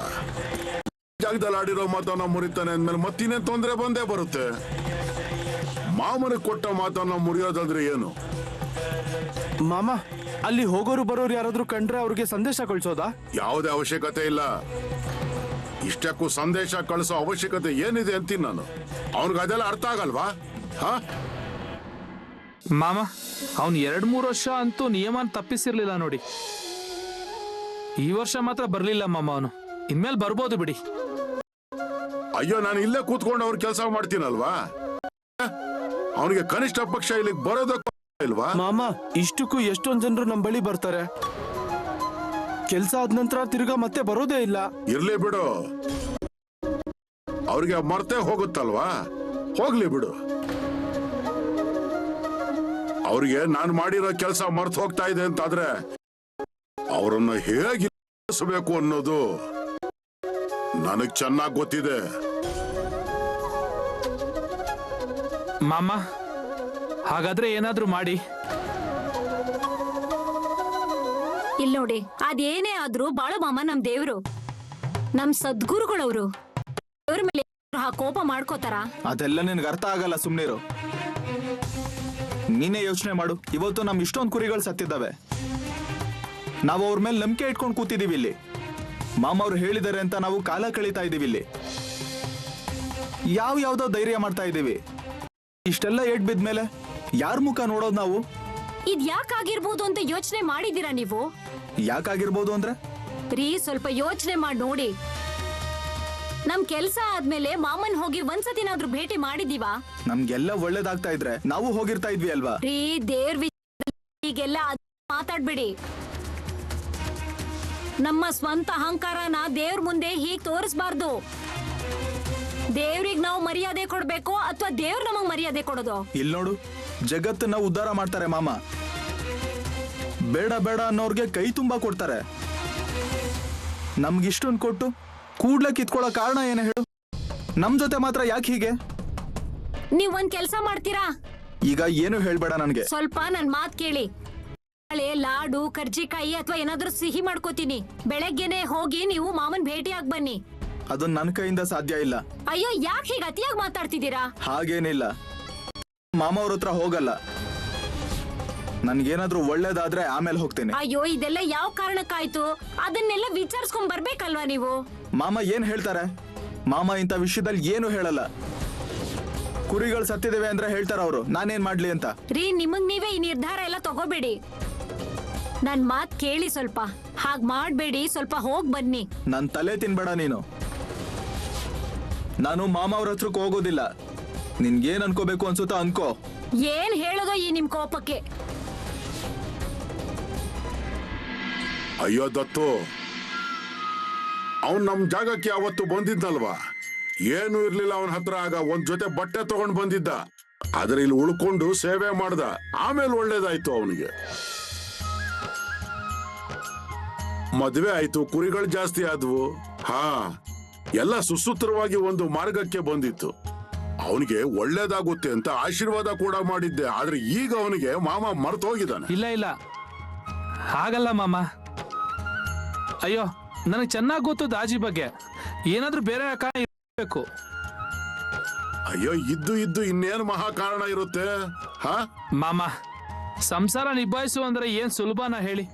ಜಾಗದಲ್ಲಿ ಆಡಿರೋ ಮಾತನ್ನ ಮುರಿತಾನೆ ಅಂದ್ಮೇಲೆ ಮತ್ತಿನ್ನೇನ್ ತೊಂದರೆ ಬಂದೇ ಬರುತ್ತೆ. ಮಾಮನಿಗೆ ಕೊಟ್ಟ ಮಾತನ್ನ ಮುರಿಯೋದಾದ್ರೆ ಏನು? ಮಾಮ, ಅಲ್ಲಿ ಹೋಗೋರು ಬರೋರು ಯಾರಾದ್ರೂ ಕಂಡ್ರೆ ಅವ್ರಿಗೆ ಸಂದೇಶ ಕಳ್ಸೋದಾ? ಯಾವುದೇ ಅವಶ್ಯಕತೆ ಇಲ್ಲ. ಇಷ್ಟಕ್ಕೂ ಸಂದೇಶ ಕಳಿಸೋ ಅವಶ್ಯಕತೆ ಏನಿದೆ ಅಂತೀನಿ ನಾನು. ಅವನಿಗೆ ಅದೆಲ್ಲ ಅರ್ಥ ಆಗಲ್ವಾ? ಹಾ, ಮಾಮ, ಅವನು 2-3 ವರ್ಷ ಅಂತೂ ನಿಯಮನ ತಪ್ಪಿಸಿರ್ಲಿಲ್ಲ ನೋಡಿ. ಈ ವರ್ಷ ಮಾತ್ರ ಬರ್ಲಿಲ್ಲ ಮಾಮ ಅವನು. ಇನ್ಮೇಲೆ ಬರ್ಬೋದು ಬಿಡಿ. ಅಯ್ಯೋ, ನಾನು ಇಲ್ಲೇ ಕೂತ್ಕೊಂಡು ಅವ್ರ ಕೆಲಸ ಮಾಡ್ತೀನಲ್ವಾ? ಅವನಿಗೆ ಕನಿಷ್ಠ ಪಕ್ಷ ಇಲ್ಲಿಗೆ ಬರೋದಕ್ಕೂ ಇಲ್ವಾ? ಮಾಮ, ಇಷ್ಟಕ್ಕೂ ಎಷ್ಟೊಂದ್ ಜನರು ನಮ್ ಬಳಿ ಬರ್ತಾರೆ. ಕೆಲ್ಸ ಆದ ನಂತರ ತಿರ್ಗಾ ಮತ್ತೆ ಬರೋದೇ ಇಲ್ಲ. ಇರ್ಲಿ ಬಿಡು, ಅವ್ರಿಗೆ ಮರ್ತೇ ಹೋಗುತ್ತಲ್ವಾ? ಹೋಗ್ಲಿ ಬಿಡು. ಅವ್ರಿಗೆ ನಾನು ಮಾಡಿರೋ ಕೆಲಸ ಮರ್ತು ಹೋಗ್ತಾ ಇದೆ ಅಂತಾದ್ರೆ ಅವರನ್ನ ಹೇಗೆ ಇರಿಸಬೇಕು ಅನ್ನೋದು ನನಗ್ ಚೆನ್ನಾಗಿ ಗೊತ್ತಿದೆ. ಮಾಮ, ಹಾಗಾದ್ರೆ ಏನಾದ್ರೂ ಮಾಡಿ. ಇಲ್ಲಿ ನೋಡಿ, ಅದೇನೇ ಆದ್ರೂ ಬಾಳ ಮಾಮ ನಮ್ ದೇವ್ರು, ನಮ್ ಸದ್ಗುರುಗಳವ್ರು. ದೇವ್ರ ಮೇಲೆ ಕೋಪ ಮಾಡ್ಕೋತಾರ? ಅದೆಲ್ಲ ನಿನ್ಗೆ ಅರ್ಥ ಆಗಲ್ಲ, ಸುಮ್ನಿರು. ನೀನೇ ಯೋಚನೆ ಮಾಡು. ಇವತ್ತು ನಮ್ ಇಷ್ಟೊಂದು ಕುರಿಗಳು ಸತ್ತಿದ್ದಾವೆ. ನಾವು ಅವ್ರ ಮೇಲೆ ನಂಬಿಕೆ ಇಟ್ಕೊಂಡು ಕೂತಿದೀವಿ ಇಲ್ಲಿ. ಮಾಮ ಅವ್ರು ಹೇಳಿದಾರೆ ಅಂತ ನಾವು ಕಾಲ ಕಳೀತಾ ಇದೀವಿ ಇಲ್ಲಿ. ಯಾವ್ದೋ ಧೈರ್ಯ ಮಾಡ್ತಾ ಇದೀವಿ. ಇಷ್ಟೆಲ್ಲ ಏಟ್ ಬಿದ್ಮೇಲೆ ಯಾರ ಮುಖ ನೋಡೋದು ನಾವು? ಇದ್ ಯಾಕಾಗಿರ್ಬೋದು ಅಂತ ಯೋಚನೆ ಮಾಡಿದೀರಾ ನೀವು? ಯಾಕಾಗಿರ್ಬೋದು ಅಂದ್ರೆ? ರೀ, ಸ್ವಲ್ಪ ಯೋಚನೆ ಮಾಡಿ ನೋಡಿ. ನಮ್ ಕೆಲ್ಸ ಆದ್ಮೇಲೆ ಮಾಮನ್ ಹೋಗಿ ಒಂದ್ಸತಿನಾದ್ರೂ ಭೇಟಿ ಮಾಡಿದೀವಾ? ನಮ್ಗೆಲ್ಲ ಒಳ್ಳೇದಾಗ್ತಾ ಇದ್ರೆ ನಾವು ಹೋಗಿರ್ತಾ ಇದ್ವಿ ಅಲ್ವಾ? ರೀ, ದೇವ್ರ ಹೀಗೆಲ್ಲ ಮಾತಾಡ್ಬೇಡಿ. ನಮ್ಮ ಸ್ವಂತ ಅಹಂಕಾರನ ದೇವ್ರ ಮುಂದೆ ಹೀಗ್ ತೋರಿಸ್ಬಾರ್ದು. ದೇವ್ರಿಗೆ ನಾವು ಮರ್ಯಾದೆ ಕೊಡ್ಬೇಕು ಅಥವಾ ದೇವ್ರ ನಮಗ್ ಮರ್ಯಾದೆ ಕೊಡೋದು? ಇಲ್ಲಿ ನೋಡು, ಜಗತ್ತನ್ನ ಉದ್ಧಾರ ಮಾಡ್ತಾರೆ ಮಾಮ. ಬೇಡ ಬೇಡ ಅನ್ನೋರ್ಗೆ ಕೈ ತುಂಬಾ ಕೊಡ್ತಾರೆ. ನಮ್ಗಿಷ್ಟೊಂದು ಕೊಟ್ಟು ಕೂಡ್ಲೆ ಕಿತ್ಕೊಳ್ಳೋ ಕಾರಣ ಏನ ಹೇಳು? ನಮ್ ಜೊತೆ ಮಾತ್ರ ಯಾಕೆ ಹೀಗೆ? ನೀವ್ ಒಂದ್ ಕೆಲ್ಸ ಮಾಡ್ತೀರಾ? ಈಗ ಏನು ಹೇಳ್ಬೇಡ ನನ್ಗೆ. ಸ್ವಲ್ಪ ನನ್ ಮಾತ್ ಕೇಳಿ. ನಾಳೆ ಲಾಡು, ಕರ್ಜಿಕಾಯಿ ಅಥವಾ ಏನಾದ್ರೂ ಸಿಹಿ ಮಾಡ್ಕೋತೀನಿ. ಬೆಳಗ್ಗೆನೆ ಹೋಗಿ ನೀವು ಮಾಮನ್ ಭೇಟಿಯಾಗಿ ಬನ್ನಿ. ಅದು ನನ್ನ ಕೈಯಿಂದ ಸಾಧ್ಯ ಇಲ್ಲ. ಅಯ್ಯೋ, ಯಾಕೆ ಹೀಗೆ ಅತಿಯಾಗಿ ಮಾತಾಡ್ತಿದ್ದೀರಾ? ಹಾಗೇನಿಲ್ಲ, ಮಾಮ ಅವ್ರ ಹತ್ರ ಹೋಗಲ್ಲ. ನನ್ಗೇನಾದ್ರೂ ಒಳ್ಳೇದಾದ್ರೆ ಆಮೇಲೆ ಹೋಗ್ತೇನೆ. ಅಯ್ಯೋ, ಇದೆಲ್ಲ ಯಾವ ಕಾರಣಕ್ಕಾಯ್ತು? ಅದನ್ನೆಲ್ಲ ವಿಚಾರಿಸ್ಕೊಂಡ್ ಬರ್ಬೇಕಲ್ವಾ ನೀವು? ಮಾಮ ಏನ್ ಹೇಳ್ತಾರೆ? ಮಾಮ ಇಂಥ ವಿಷಯದಲ್ಲಿ ಏನು ಹೇಳಲ್ಲ. ಕುರಿಗಳು ಸತ್ತಿದ್ದೇವೆ ಅಂದ್ರೆ ಹೇಳ್ತಾರ ಅವರು, ನಾನೇನ್ ಮಾಡ್ಲಿ ಅಂತ. ರೀ, ನಿಮಗ್ ನೀವೇ ಈ ನಿರ್ಧಾರ ಎಲ್ಲ ತಗೋಬೇಡಿ. ನನ್ ಮಾತ್ ಕೇಳಿ, ಸ್ವಲ್ಪ ಹಾಗ್ ಮಾಡ್ಬೇಡಿ. ಸ್ವಲ್ಪ ಹೋಗ್ ಬನ್ನಿ. ನನ್ ತಲೆ ತಿನ್ಬೇಡ ನೀನು. ನಾನು ಮಾಮ ಅವ್ರ ಹತ್ರಕ್ಕೆ ಹೋಗೋದಿಲ್ಲ. ನಿನ್ಗೇನ್ ಅನ್ಕೋಬೇಕು ಅನ್ಸುತ್ತಾ ಅನ್ಕೋ. ಏನ್ ಹೇಳೋದೋ ಈ ನಿಮ್ ಕೋಪಕ್ಕೆ? ಅಯ್ಯೋ ದತ್ತು, ಅವನ್ ನಮ್ ಜಾಗಕ್ಕೆ ಅವತ್ತು ಬಂದಿದ್ದಲ್ವಾ? ಏನು ಇರ್ಲಿಲ್ಲ ಅವನ ಹತ್ರ. ಆಗ ಒಂದ್ ಜೊತೆ ಬಟ್ಟೆ ತಗೊಂಡ್ ಬಂದಿದ್ದ. ಆದ್ರೆ ಇಲ್ಲಿ ಉಳ್ಕೊಂಡು ಸೇವೆ ಮಾಡ್ದ. ಆಮೇಲೆ ಒಳ್ಳೇದಾಯ್ತು ಅವನಿಗೆ. ಮದ್ವೆ ಆಯ್ತು, ಕುರಿಗಳು ಜಾಸ್ತಿ ಆದ್ವು. ಹಾ, ಎಲ್ಲ ಸುಸೂತ್ರವಾಗಿ ಒಂದು ಮಾರ್ಗಕ್ಕೆ ಬಂದಿತ್ತು. ಅವನಿಗೆ ಒಳ್ಳೇದಾಗುತ್ತೆ ಅಂತ ಆಶೀರ್ವಾದ ಕೂಡ ಮಾಡಿದ್ದೆ. ಆದ್ರೆ ಈಗ ಅವನಿಗೆ ಮಾಮ ಮರ್ತು ಹೋಗಿದ್ದಾನೆ. ಇಲ್ಲ, ಹಾಗಲ್ಲ ಮಾಮ. ಅಯ್ಯೋ, ನನಗೆ ಚೆನ್ನಾಗಿ ಗೊತ್ತು ದಾಜಿ ಬಗ್ಗೆ. ಏನಾದ್ರೂ ಬೇರೆ ಕಾರಣ ಇರಬೇಕು. ಅಯ್ಯೋ, ಇದ್ದು ಇನ್ನೇನು ಮಹಾ ಕಾರಣ ಇರುತ್ತೆ? ಹಾ ಮಾಮ, ಸಂಸಾರ ನಿಭಾಯಿಸು ಅಂದ್ರೆ ಏನ್ ಸುಲಭನಾ ಹೇಳಿ?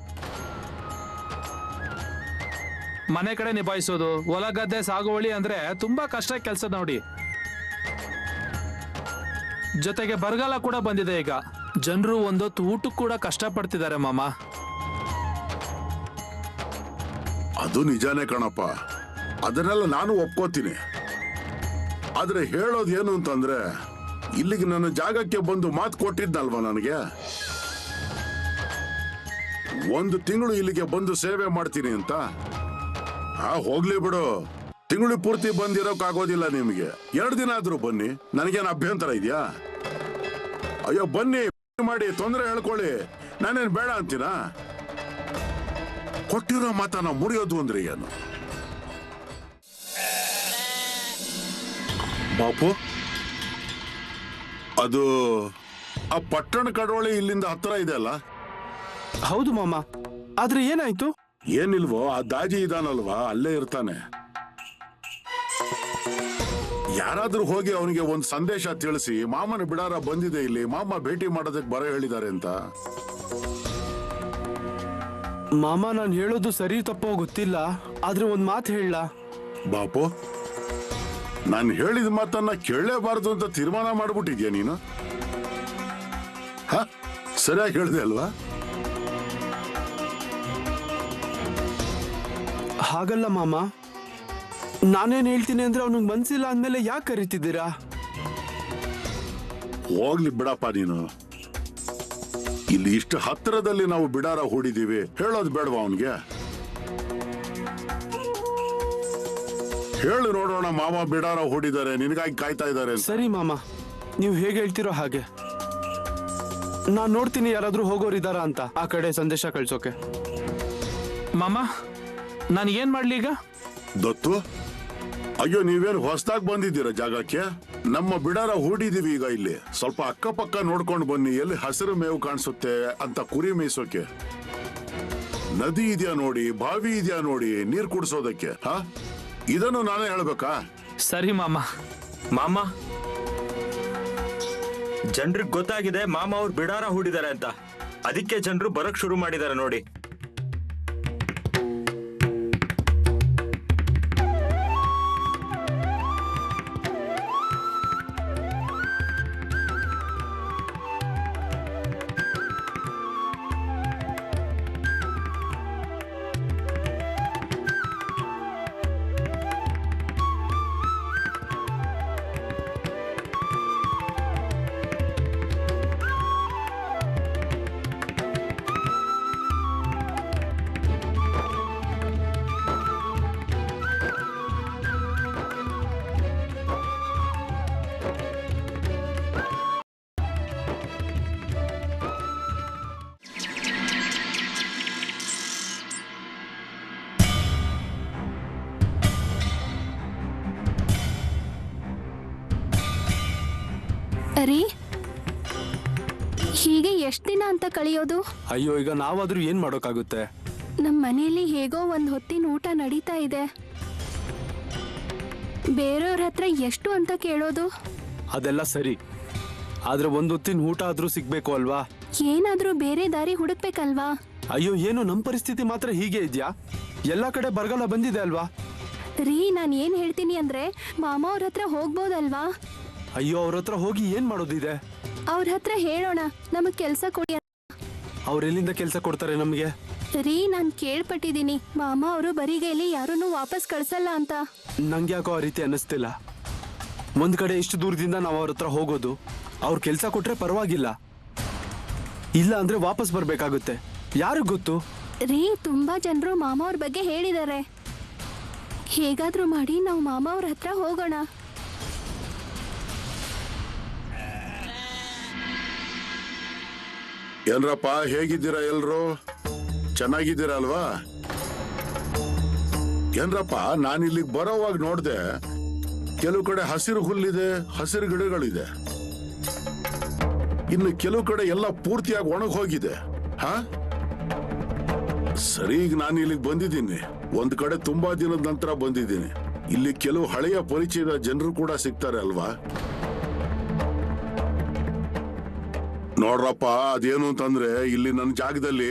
ಮನೆ ಕಡೆ ನಿಭಾಯಿಸೋದು, ಹೊಲ ಗದ್ದೆ ಸಾಗುವಳಿ ಅಂದ್ರೆ ತುಂಬಾ ಕಷ್ಟ ಕೆಲಸ ನೋಡಿ. ಜೊತೆಗೆ ಬರಗಾಲ ಕೂಡ ಬಂದಿದೆ ಈಗ. ಜನರು ಒಂದೊತ್ತು ಊಟಕ್ಕೆ ಕೂಡ ಕಷ್ಟ ಪಡ್ತಿದ್ದಾರೆ ಮಾಮ. ಅದು ನಿಜಾನೇ ಕಣಪ್ಪ, ಅದನ್ನೆಲ್ಲ ನಾನು ಒಪ್ಕೋತೀನಿ. ಆದ್ರೆ ಹೇಳೋದು ಏನು ಅಂತಂದ್ರೆ, ಇಲ್ಲಿಗೆ ನನ್ನ ಜಾಗಕ್ಕೆ ಬಂದು ಮಾತು ಕೊಟ್ಟಿದ್ನಲ್ವ ನನಗೆ, 1 ತಿಂಗಳು ಇಲ್ಲಿಗೆ ಬಂದು ಸೇವೆ ಮಾಡ್ತೀನಿ ಅಂತ. ಹೋಗ್ಲಿ ಬಿಡು, ತಿಂಗಳು ಪೂರ್ತಿ ಬಂದಿರೋಕ್ಕಾಗೋದಿಲ್ಲ ನಿಮಗೆ. 2 ದಿನ ಆದ್ರೂ ಬನ್ನಿ, ನನಗೇನು ಅಭ್ಯಂತರ ಇದೆಯಾ? ಅಯ್ಯೋ ಬನ್ನಿ, ಮಾಡಿ ತೊಂದರೆ ಹೇಳ್ಕೊಳ್ಳಿ, ನಾನೇನು ಬೇಡ ಅಂತೀನಾ? ಕೊಟ್ಟಿರೋ ಮಾತನ್ನ ಮುರಿಯೋದು ಅಂದ್ರೆ ಏನು? ಬಾಪು, ಅದು ಆ ಪಟ್ಟಣ ಕಡವಳಿ ಇಲ್ಲಿಂದ ಹತ್ರ ಇದೆ ಅಲ್ಲ? ಹೌದು ಮಾಮ, ಆದ್ರೆ ಏನಾಯ್ತು? ಏನಿಲ್ವೋ, ಆ ದಾಜಿ ಇದಾನಲ್ವಾ, ಅಲ್ಲೇ ಇರ್ತಾನೆ. ಯಾರಾದ್ರೂ ಹೋಗಿ ಅವನಿಗೆ ಒಂದು ಸಂದೇಶ ತಿಳಿಸಿ, ಮಾಮನ ಬಿಡಾರ ಬಂದಿದೆ ಇಲ್ಲಿ, ಮಾಮ ಭೇಟಿ ಮಾಡೋದಕ್ಕೆ ಬರ ಹೇಳಿದ್ದಾರೆ ಅಂತ. ಮಾಮ, ನಾನು ಹೇಳೋದು ಸರಿ ತಪ್ಪೋ ಗೊತ್ತಿಲ್ಲ, ಆದ್ರೆ ಒಂದ್ ಮಾತು ಹೇಳ. ಬಾಪು, ನಾನು ಹೇಳಿದ ಮಾತನ್ನ ಕೇಳಲೇಬಾರ್ದು ಅಂತ ತೀರ್ಮಾನ ಮಾಡ್ಬಿಟ್ಟಿದ್ಯಾ ನೀನು? ಸರಿಯಾಗಿ ಹೇಳಿದೆ ಅಲ್ವಾ? ಹಾಗಲ್ಲ ಮಾಮ, ನಾನೇನ್ ಹೇಳ್ತೀನಿ ಅಂದ್ರೆ ಅವನಿಗೆ ಮನ್ಸಿಲ್ಲ ಅಂದ್ಮೇಲೆ ಯಾಕೆ ಕರಿತಿದ್ದೀರಾ? ಹೋಗ್ಲಿ ಬಿಡಪ್ಪ ನೀನು. ಇಲ್ಲಿ ಇಷ್ಟು ಹತ್ತಿರದಲ್ಲಿ ನಾವು ಬಿಡಾರ ಹೂಡಿದೀವಿ, ಹೇಳೋದು ಬೇಡವಾ ಅವನಿಗೆ? ಹೇಳು ನೋಡೋಣ, ಮಾಮ ಬಿಡಾರ ಹೂಡಿದ್ದಾರೆ, ನಿನಗಾಗಿ ಕಾಯ್ತಾ ಇದ್ದಾರೆ. ಸರಿ ಮಾಮ, ನೀವು ಹೇಗೆ ಹೇಳ್ತಿರೋ ಹಾಗೆ. ನಾನ್ ನೋಡ್ತೀನಿ ಯಾರಾದ್ರೂ ಹೋಗೋರಿದಾರ ಅಂತ ಆ ಕಡೆ ಸಂದೇಶ ಕಳ್ಸೋಕೆ. ಮಾಮ, ನಾನು ಏನ್ ಮಾಡ್ಲಿ ಈಗ? ದತ್ತು, ಅಯ್ಯೋ ನೀವೇನು ಹೊಸದಾಗಿ ಬಂದಿದ್ದೀರಾ ಜಾಗಕ್ಕೆ? ನಮ್ಮ ಬಿಡಾರ ಹೂಡಿದೀವಿ ಈಗ ಇಲ್ಲಿ. ಸ್ವಲ್ಪ ಅಕ್ಕಪಕ್ಕ ನೋಡ್ಕೊಂಡು ಬನ್ನಿ, ಎಲ್ಲಿ ಹಸಿರು ಮೇವು ಕಾಣಿಸುತ್ತೆ ಅಂತ ಕುರಿ ಮೇಯಿಸೋಕೆ. ನದಿ ಇದೆಯಾ ನೋಡಿ, ಬಾವಿ ಇದೆಯಾ ನೋಡಿ, ನೀರ್ ಕುಡಿಸೋದಕ್ಕೆ. ಇದನ್ನು ನಾನೇ ಹೇಳ್ಬೇಕಾ? ಸರಿ ಮಾಮ. ಮಾಮ, ಜನರಿಗೆ ಗೊತ್ತಾಗಿದೆ ಮಾಮ ಅವ್ರು ಬಿಡಾರ ಹೂಡಿದ್ದಾರೆ ಅಂತ. ಅದಕ್ಕೆ ಜನರು ಬರಕ್ ಶುರು ಮಾಡಿದ್ದಾರೆ ನೋಡಿ. ಅರಿ, ಹೀಗೆ ಎಷ್ಟು ದಿನ ಅಂತ ಕಳೆಯೋದು? ಅಯ್ಯೋ, ಈಗ ನಾವಾದ್ರೂ ಏನ್ ಮಾಡೋಕ್ಕಾಗುತ್ತೆ? ನಮ್ಮ ಮನೆಯಲ್ಲಿ ಹೇಗೋ ಒಂದು ಹೊತ್ತಿನ ಊಟ ನಡೀತಾ ಇದೆ. ಬೇರೆಯವ್ರ ಹತ್ರ ಎಷ್ಟು ಅಂತ ಕೇಳೋದು? ಅದೆಲ್ಲ ಸರಿ, ಆದ್ರೆ ಒಂದ್ ಹೊತ್ತಿನ ಊಟ ಆದ್ರೂ ಸಿಗ್ಬೇಕು ಅಲ್ವಾ? ಏನಾದ್ರೂ ಬೇರೆ ದಾರಿ ಹುಡುಕ್ಬೇಕಲ್ವಾ? ಅಯ್ಯೋ, ಏನು ನಮ್ ಪರಿಸ್ಥಿತಿ ಮಾತ್ರ ಹೀಗೆ ಇದ್ಯಾ? ಎಲ್ಲಾ ಕಡೆ ಬರಗಾಲ ಬಂದಿದೆ ಅಲ್ವಾ? ರೀ, ನಾನು ಏನ್ ಹೇಳ್ತೀನಿ ಅಂದ್ರೆ, ಮಾಮ ಅವ್ರ ಹತ್ರ ಹೋಗ್ಬೋದಲ್ವಾ? ಅಯ್ಯೋ, ಅವ್ರ ಹತ್ರ ಹೋಗಿ ಏನ್ ಮಾಡೋದಿದೆ? ಅವ್ರ ಹತ್ರ ಹೇಳೋಣ, ನಮಗ್ ಕೆಲ್ಸ ಕೊಡಿ. ಅವ್ರೆಲ್ಲಿಂದ ಕೆಲ್ಸ ಕೊಡ್ತಾರೆ ನಮ್ಗೆ? ರೀ, ನಾನ್ ಕೇಳ್ಪಟ್ಟಿದೀನಿ, ಮಾಮ ಅವರು ಬರಿಗೈಲಿ ಯಾರನ್ನೂ ವಾಪಸ್ ಕಳ್ಸಲ್ಲ ಅಂತ. ನಂಗೆ ಯಾಕೋ ಆ ರೀತಿ ಅನ್ನಿಸ್ತಿಲ್ಲ. ಒಂದ್ ಕಡೆ ಇಷ್ಟು ದೂರದಿಂದ ನಾವು ಅವ್ರ ಹತ್ರ ಹೋಗೋದು, ಅವ್ರ ಕೆಲ್ಸ ಕೊಟ್ರೆ ಪರವಾಗಿಲ್ಲ, ಇಲ್ಲ ಅಂದ್ರೆ ವಾಪಸ್ ಬರ್ಬೇಕಾಗುತ್ತೆ. ಯಾರಿಗ್ ಗೊತ್ತು? ರೀ, ತುಂಬಾ ಜನರು ಮಾಮ ಅವ್ರ ಬಗ್ಗೆ ಹೇಳಿದ್ದಾರೆ. ಹೇಗಾದ್ರೂ ಮಾಡಿ ನಾವು ಮಾಮ ಅವ್ರ ಹತ್ರ ಹೋಗೋಣ. ಏನ್ರಪ್ಪ, ಹೇಗಿದ್ದೀರಾ ಎಲ್ರು? ಚೆನ್ನಾಗಿದ್ದೀರಾ ಅಲ್ವಾ? ಏನ್ರಪ್ಪ, ನಾನು ಇಲ್ಲಿಗೆ ಬರೋವಾಗ ನೋಡ್ದೆ, ಕೆಲವು ಕಡೆ ಹಸಿರು ಹುಲ್ಲಿದೆ, ಹಸಿರು ಗಿಡಗಳಿದೆ. ಇನ್ನು ಕೆಲವು ಕಡೆ ಎಲ್ಲ ಪೂರ್ತಿಯಾಗಿ ಒಣಗಿ ಹೋಗಿದೆ. ಸರಿ, ಈಗ ನಾನು ಇಲ್ಲಿಗೆ ಬಂದಿದ್ದೀನಿ. ಒಂದ್ ಕಡೆ ತುಂಬಾ ದಿನದ ನಂತರ ಬಂದಿದ್ದೀನಿ. ಇಲ್ಲಿ ಕೆಲವು ಹಳೆಯ ಪರಿಚಯದ ಜನರು ಕೂಡ ಸಿಗ್ತಾರೆ ಅಲ್ವಾ? ನೋಡ್ರಪ್ಪ, ಅದೇನು ಅಂತಂದ್ರೆ ಇಲ್ಲಿ ನನ್ನ ಜಾಗದಲ್ಲಿ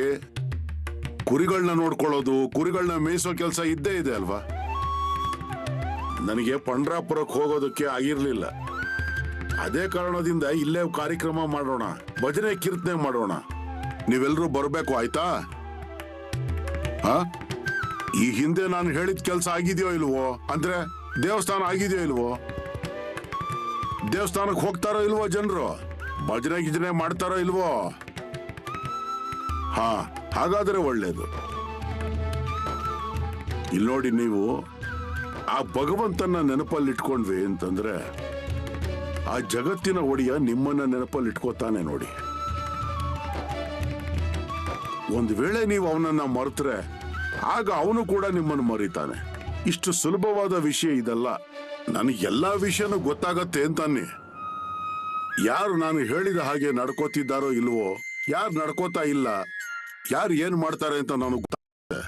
ಕುರಿಗಳನ್ನ ನೋಡ್ಕೊಳ್ಳೋದು, ಕುರಿಗಳನ್ನ ಮೇಯಿಸೋ ಕೆಲಸ ಇದ್ದೇ ಇದೆ ಅಲ್ವಾ. ನನಗೆ ಪಂಡ್ರಾಪುರಕ್ಕೆ ಹೋಗೋದಕ್ಕೆ ಆಗಿರ್ಲಿಲ್ಲ. ಅದೇ ಕಾರಣದಿಂದ ಇಲ್ಲೇ ಕಾರ್ಯಕ್ರಮ ಮಾಡೋಣ, ಭಜನೆ ಕೀರ್ತನೆ ಮಾಡೋಣ. ನೀವೆಲ್ಲರೂ ಬರಬೇಕು, ಆಯ್ತಾ? ಈ ಹಿಂದೆ ನಾನು ಹೇಳಿದ ಕೆಲಸ ಆಗಿದೆಯೋ ಇಲ್ವೋ? ಅಂದ್ರೆ ದೇವಸ್ಥಾನ ಆಗಿದೆಯೋ ಇಲ್ವೋ? ದೇವಸ್ಥಾನಕ್ಕೆ ಹೋಗ್ತಾರೋ ಇಲ್ವೋ ಜನರು? ಭಜನೆ ಗಿಜನೆ ಮಾಡ್ತಾರೋ ಇಲ್ವೋ? ಹಾಗಾದ್ರೆ ಒಳ್ಳೇದು. ಇಲ್ಲಿ ನೋಡಿ, ನೀವು ಆ ಭಗವಂತನ ನೆನಪಲ್ಲಿ ಇಟ್ಕೊಂಡ್ವಿ ಅಂತಂದ್ರೆ ಆ ಜಗತ್ತಿನ ಒಡೆಯ ನಿಮ್ಮನ್ನ ನೆನಪಲ್ಲಿ ಇಟ್ಕೋತಾನೆ ನೋಡಿ. ಒಂದು ವೇಳೆ ನೀವು ಅವನನ್ನ ಮರೆತ್ರೆ ಆಗ ಅವನು ಕೂಡ ನಿಮ್ಮನ್ನು ಮರೀತಾನೆ. ಇಷ್ಟು ಸುಲಭವಾದ ವಿಷಯ ಇದಲ್ಲ. ನನಗೆ ಎಲ್ಲಾ ವಿಷಯನೂ ಗೊತ್ತಾಗತ್ತೆ ಅಂತಾನೆ. ಯಾರು ನಾನು ಹೇಳಿದ ಹಾಗೆ ನಡ್ಕೋತಿದ್ದಾರೋ ಇಲ್ವೋ, ಯಾರು ನಡ್ಕೋತಾ ಇಲ್ಲ, ಯಾರು ಏನ್ ಮಾಡ್ತಾರೆ ಅಂತ ನನಗೆ ಗೊತ್ತಾಗುತ್ತೆ.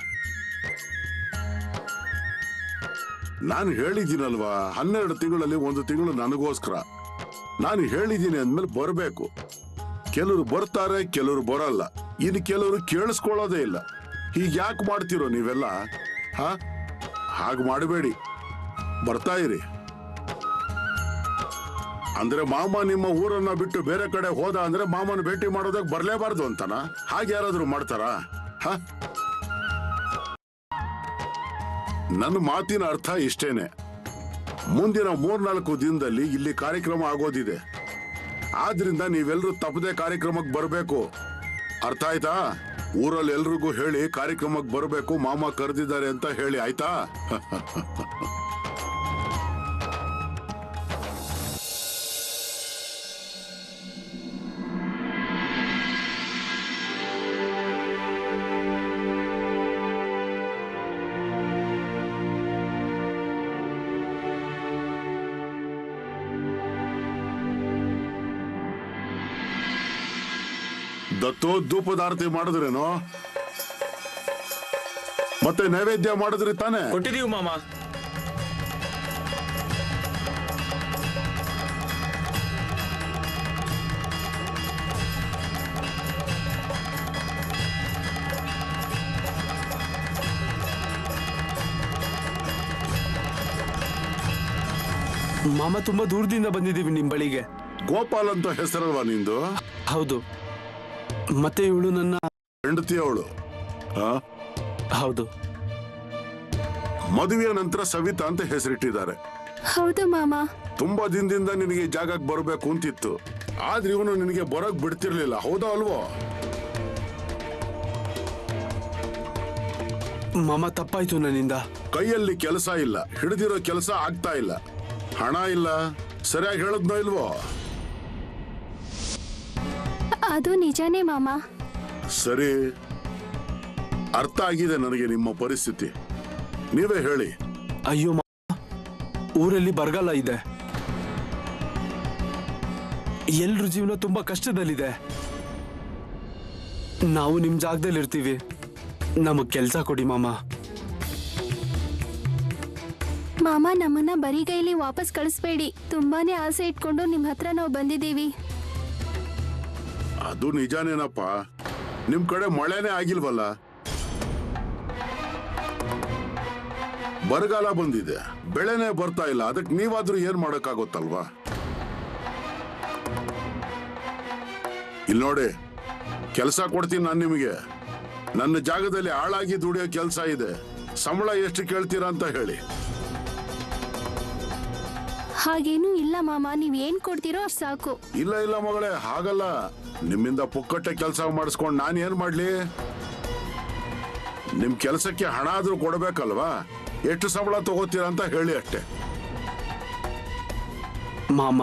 ನಾನು ಹೇಳಿದ್ದೀನಲ್ವಾ, 12 ತಿಂಗಳಲ್ಲಿ 1 ತಿಂಗಳು ನನಗೋಸ್ಕರ. ನಾನು ಹೇಳಿದ್ದೀನಿ ಅಂದ್ಮೇಲೆ ಬರಬೇಕು. ಕೆಲವರು ಬರ್ತಾರೆ, ಕೆಲವರು ಬರಲ್ಲ. ಇನ್ನು ಕೆಲವರು ಕೇಳಿಸ್ಕೊಳ್ಳೋದೇ ಇಲ್ಲ. ಹೀಗೆ ಯಾಕೆ ಮಾಡ್ತಿರೋ ನೀವೆಲ್ಲ? ಹಾಗೆ ಮಾಡಬೇಡಿ, ಬರ್ತಾ ಇರಿ. ಅಂದ್ರೆ ಮಾಮ ನಿಮ್ಮ ಊರನ್ನ ಬಿಟ್ಟು ಬೇರೆ ಕಡೆ ಹೋದ ಅಂದ್ರೆ ಮಾಮನ ಭೇಟಿ ಮಾಡೋದಕ್ಕೆ ಬರ್ಲೇಬಾರ್ದು ಅಂತನಾ? ಹಾಗೆ ಯಾರಾದ್ರೂ ಮಾಡ್ತಾರಾ? ನನ್ನ ಮಾತಿನ ಅರ್ಥ ಇಷ್ಟೇನೆ. ಮುಂದಿನ 3-4 ದಿನದಲ್ಲಿ ಇಲ್ಲಿ ಕಾರ್ಯಕ್ರಮ ಆಗೋದಿದೆ. ಆದ್ರಿಂದ ನೀವೆಲ್ಲರೂ ತಪ್ಪದೆ ಕಾರ್ಯಕ್ರಮಕ್ಕೆ ಬರಬೇಕು. ಅರ್ಥ ಆಯ್ತಾ? ಊರಲ್ಲಿ ಎಲ್ರಿಗೂ ಹೇಳಿ ಕಾರ್ಯಕ್ರಮಕ್ಕೆ ಬರಬೇಕು, ಮಾಮ ಕರೆದಿದ್ದಾರೆ ಅಂತ ಹೇಳಿ, ಆಯ್ತಾ? ದತ್ತೋ ಧೂಪದಾರತಿ ಮಾಡಿದ್ರೇನೋ? ಮತ್ತೆ ನೈವೇದ್ಯ ಮಾಡಿದ್ರಿ ತಾನೆ? ಕೊಟ್ಟಿದೀವಿ ಮಾಮ. ಮಾಮ, ತುಂಬಾ ದೂರದಿಂದ ಬಂದಿದ್ದೀವಿ ನಿಮ್ ಬಳಿಗೆ. ಗೋಪಾಲ್ ಅಂತ ಹೆಸರಲ್ವಾ ನಿಂದು? ಹೌದು. ಮತ್ತೆ ಇವಳು ನನ್ನ ಹೆಂಡತಿ ಅವಳು? ಹೌದು. ಮದುವೆಯ ನಂತರ ಸವಿತಾ ಅಂತ ಹೆಸರಿಟ್ಟಿದ್ದಾರೆ. ಹೌದು ಮಾಮ. ತುಂಬಾ ದಿನದಿಂದ ನಿನಗೆ ಜಾಗಕ್ಕೆ ಬರಬೇಕು ಅಂತಿತ್ತು, ಆದ್ರೆ ಇವನು ನಿನಗೆ ಬರಕ್ ಬಿಡ್ತಿರ್ಲಿಲ್ಲ. ಹೌದಾ ಅಲ್ವೋ? ಮಾಮ, ತಪ್ಪಾಯ್ತು ನನ್ನಿಂದ. ಕೈಯಲ್ಲಿ ಕೆಲಸ ಇಲ್ಲ, ಹಿಡಿದಿರೋ ಕೆಲಸ ಆಗ್ತಾ ಇಲ್ಲ, ಹಣ ಇಲ್ಲ. ಸರಿಯಾಗಿ ಹೇಳದ್ನೋ ಇಲ್ವೋ? ಅದು ನಿಜಾನೇ ಮಾಮ. ಸರಿ, ಅರ್ಥ ಆಗಿದೆ ನನಗೆ ನಿಮ್ಮ ಪರಿಸ್ಥಿತಿ. ನೀವೇ ಹೇಳಿ. ಅಯ್ಯೋ ಮಾಮ, ಊರಲ್ಲಿ ಬರಗಾಲ ಇದೆ. ಎಲ್ರ ಜೀವನ ತುಂಬಾ ಕಷ್ಟದಲ್ಲಿದೆ. ನಾವು ನಿಮ್ ಜಾಗದಲ್ಲಿ ಇರ್ತೀವಿ, ನಮಗ್ ಕೆಲ್ಸ ಕೊಡಿ ಮಾಮ. ಮಾಮ, ನಮ್ಮನ್ನ ಬರಿಗೈಲಿ ವಾಪಸ್ ಕಳಿಸ್ಬೇಡಿ. ತುಂಬಾನೇ ಆಸೆ ಇಟ್ಕೊಂಡು ನಿಮ್ ಹತ್ರ ನಾವು ಬಂದಿದ್ದೀವಿ. ಅದು ನಿಜಾನೇನಪ್ಪ. ನಿಮ್ ಕಡೆ ಮಳೆನೇ ಆಗಿಲ್ವಲ್ಲ, ಬರಗಾಲ ಬಂದಿದೆ, ಬೆಳೆನೇ ಬರ್ತಾ ಇಲ್ಲ. ಅದಕ್ಕೆ ನೀವಾದ್ರೂ ಏನ್ ಮಾಡಕ್ಕಾಗುತ್ತಲ್ವಾ? ಇಲ್ಲಿ ನೋಡಿ, ಕೆಲಸ ಕೊಡ್ತೀನಿ ನಾನು ನಿಮಗೆ. ನನ್ನ ಜಾಗದಲ್ಲಿ ಆಳಾಗಿ ದುಡಿಯೋ ಕೆಲಸ ಇದೆ. ಸಂಬಳ ಎಷ್ಟು ಕೇಳ್ತೀರಾ ಅಂತ ಹೇಳಿ. ಹಾಗೇನೂ ಇಲ್ಲ ಮಾಮ, ನೀವ್ ಏನ್ ಕೊಡ್ತೀರೋ ಅಷ್ಟು ಸಾಕು. ಇಲ್ಲ ಇಲ್ಲ ಮಗಳೇ, ಹಾಗಲ್ಲ. ನಿಮ್ಮಿಂದ ಪುಕ್ಕಟ್ಟೆ ಕೆಲಸ ಮಾಡಿಸ್ಕೊಂಡು ನಾನು ಏನ್ ಮಾಡ್ಲಿ? ನಿಮ್ ಕೆಲಸಕ್ಕೆ ಹಣ ಆದ್ರೂ ಕೊಡ್ಬೇಕಲ್ವಾ? ಎಷ್ಟು ಸಂಬಳ ತಗೋತೀರಾ ಅಂತ ಹೇಳಿ ಅಷ್ಟೇ. ಮಾಮ,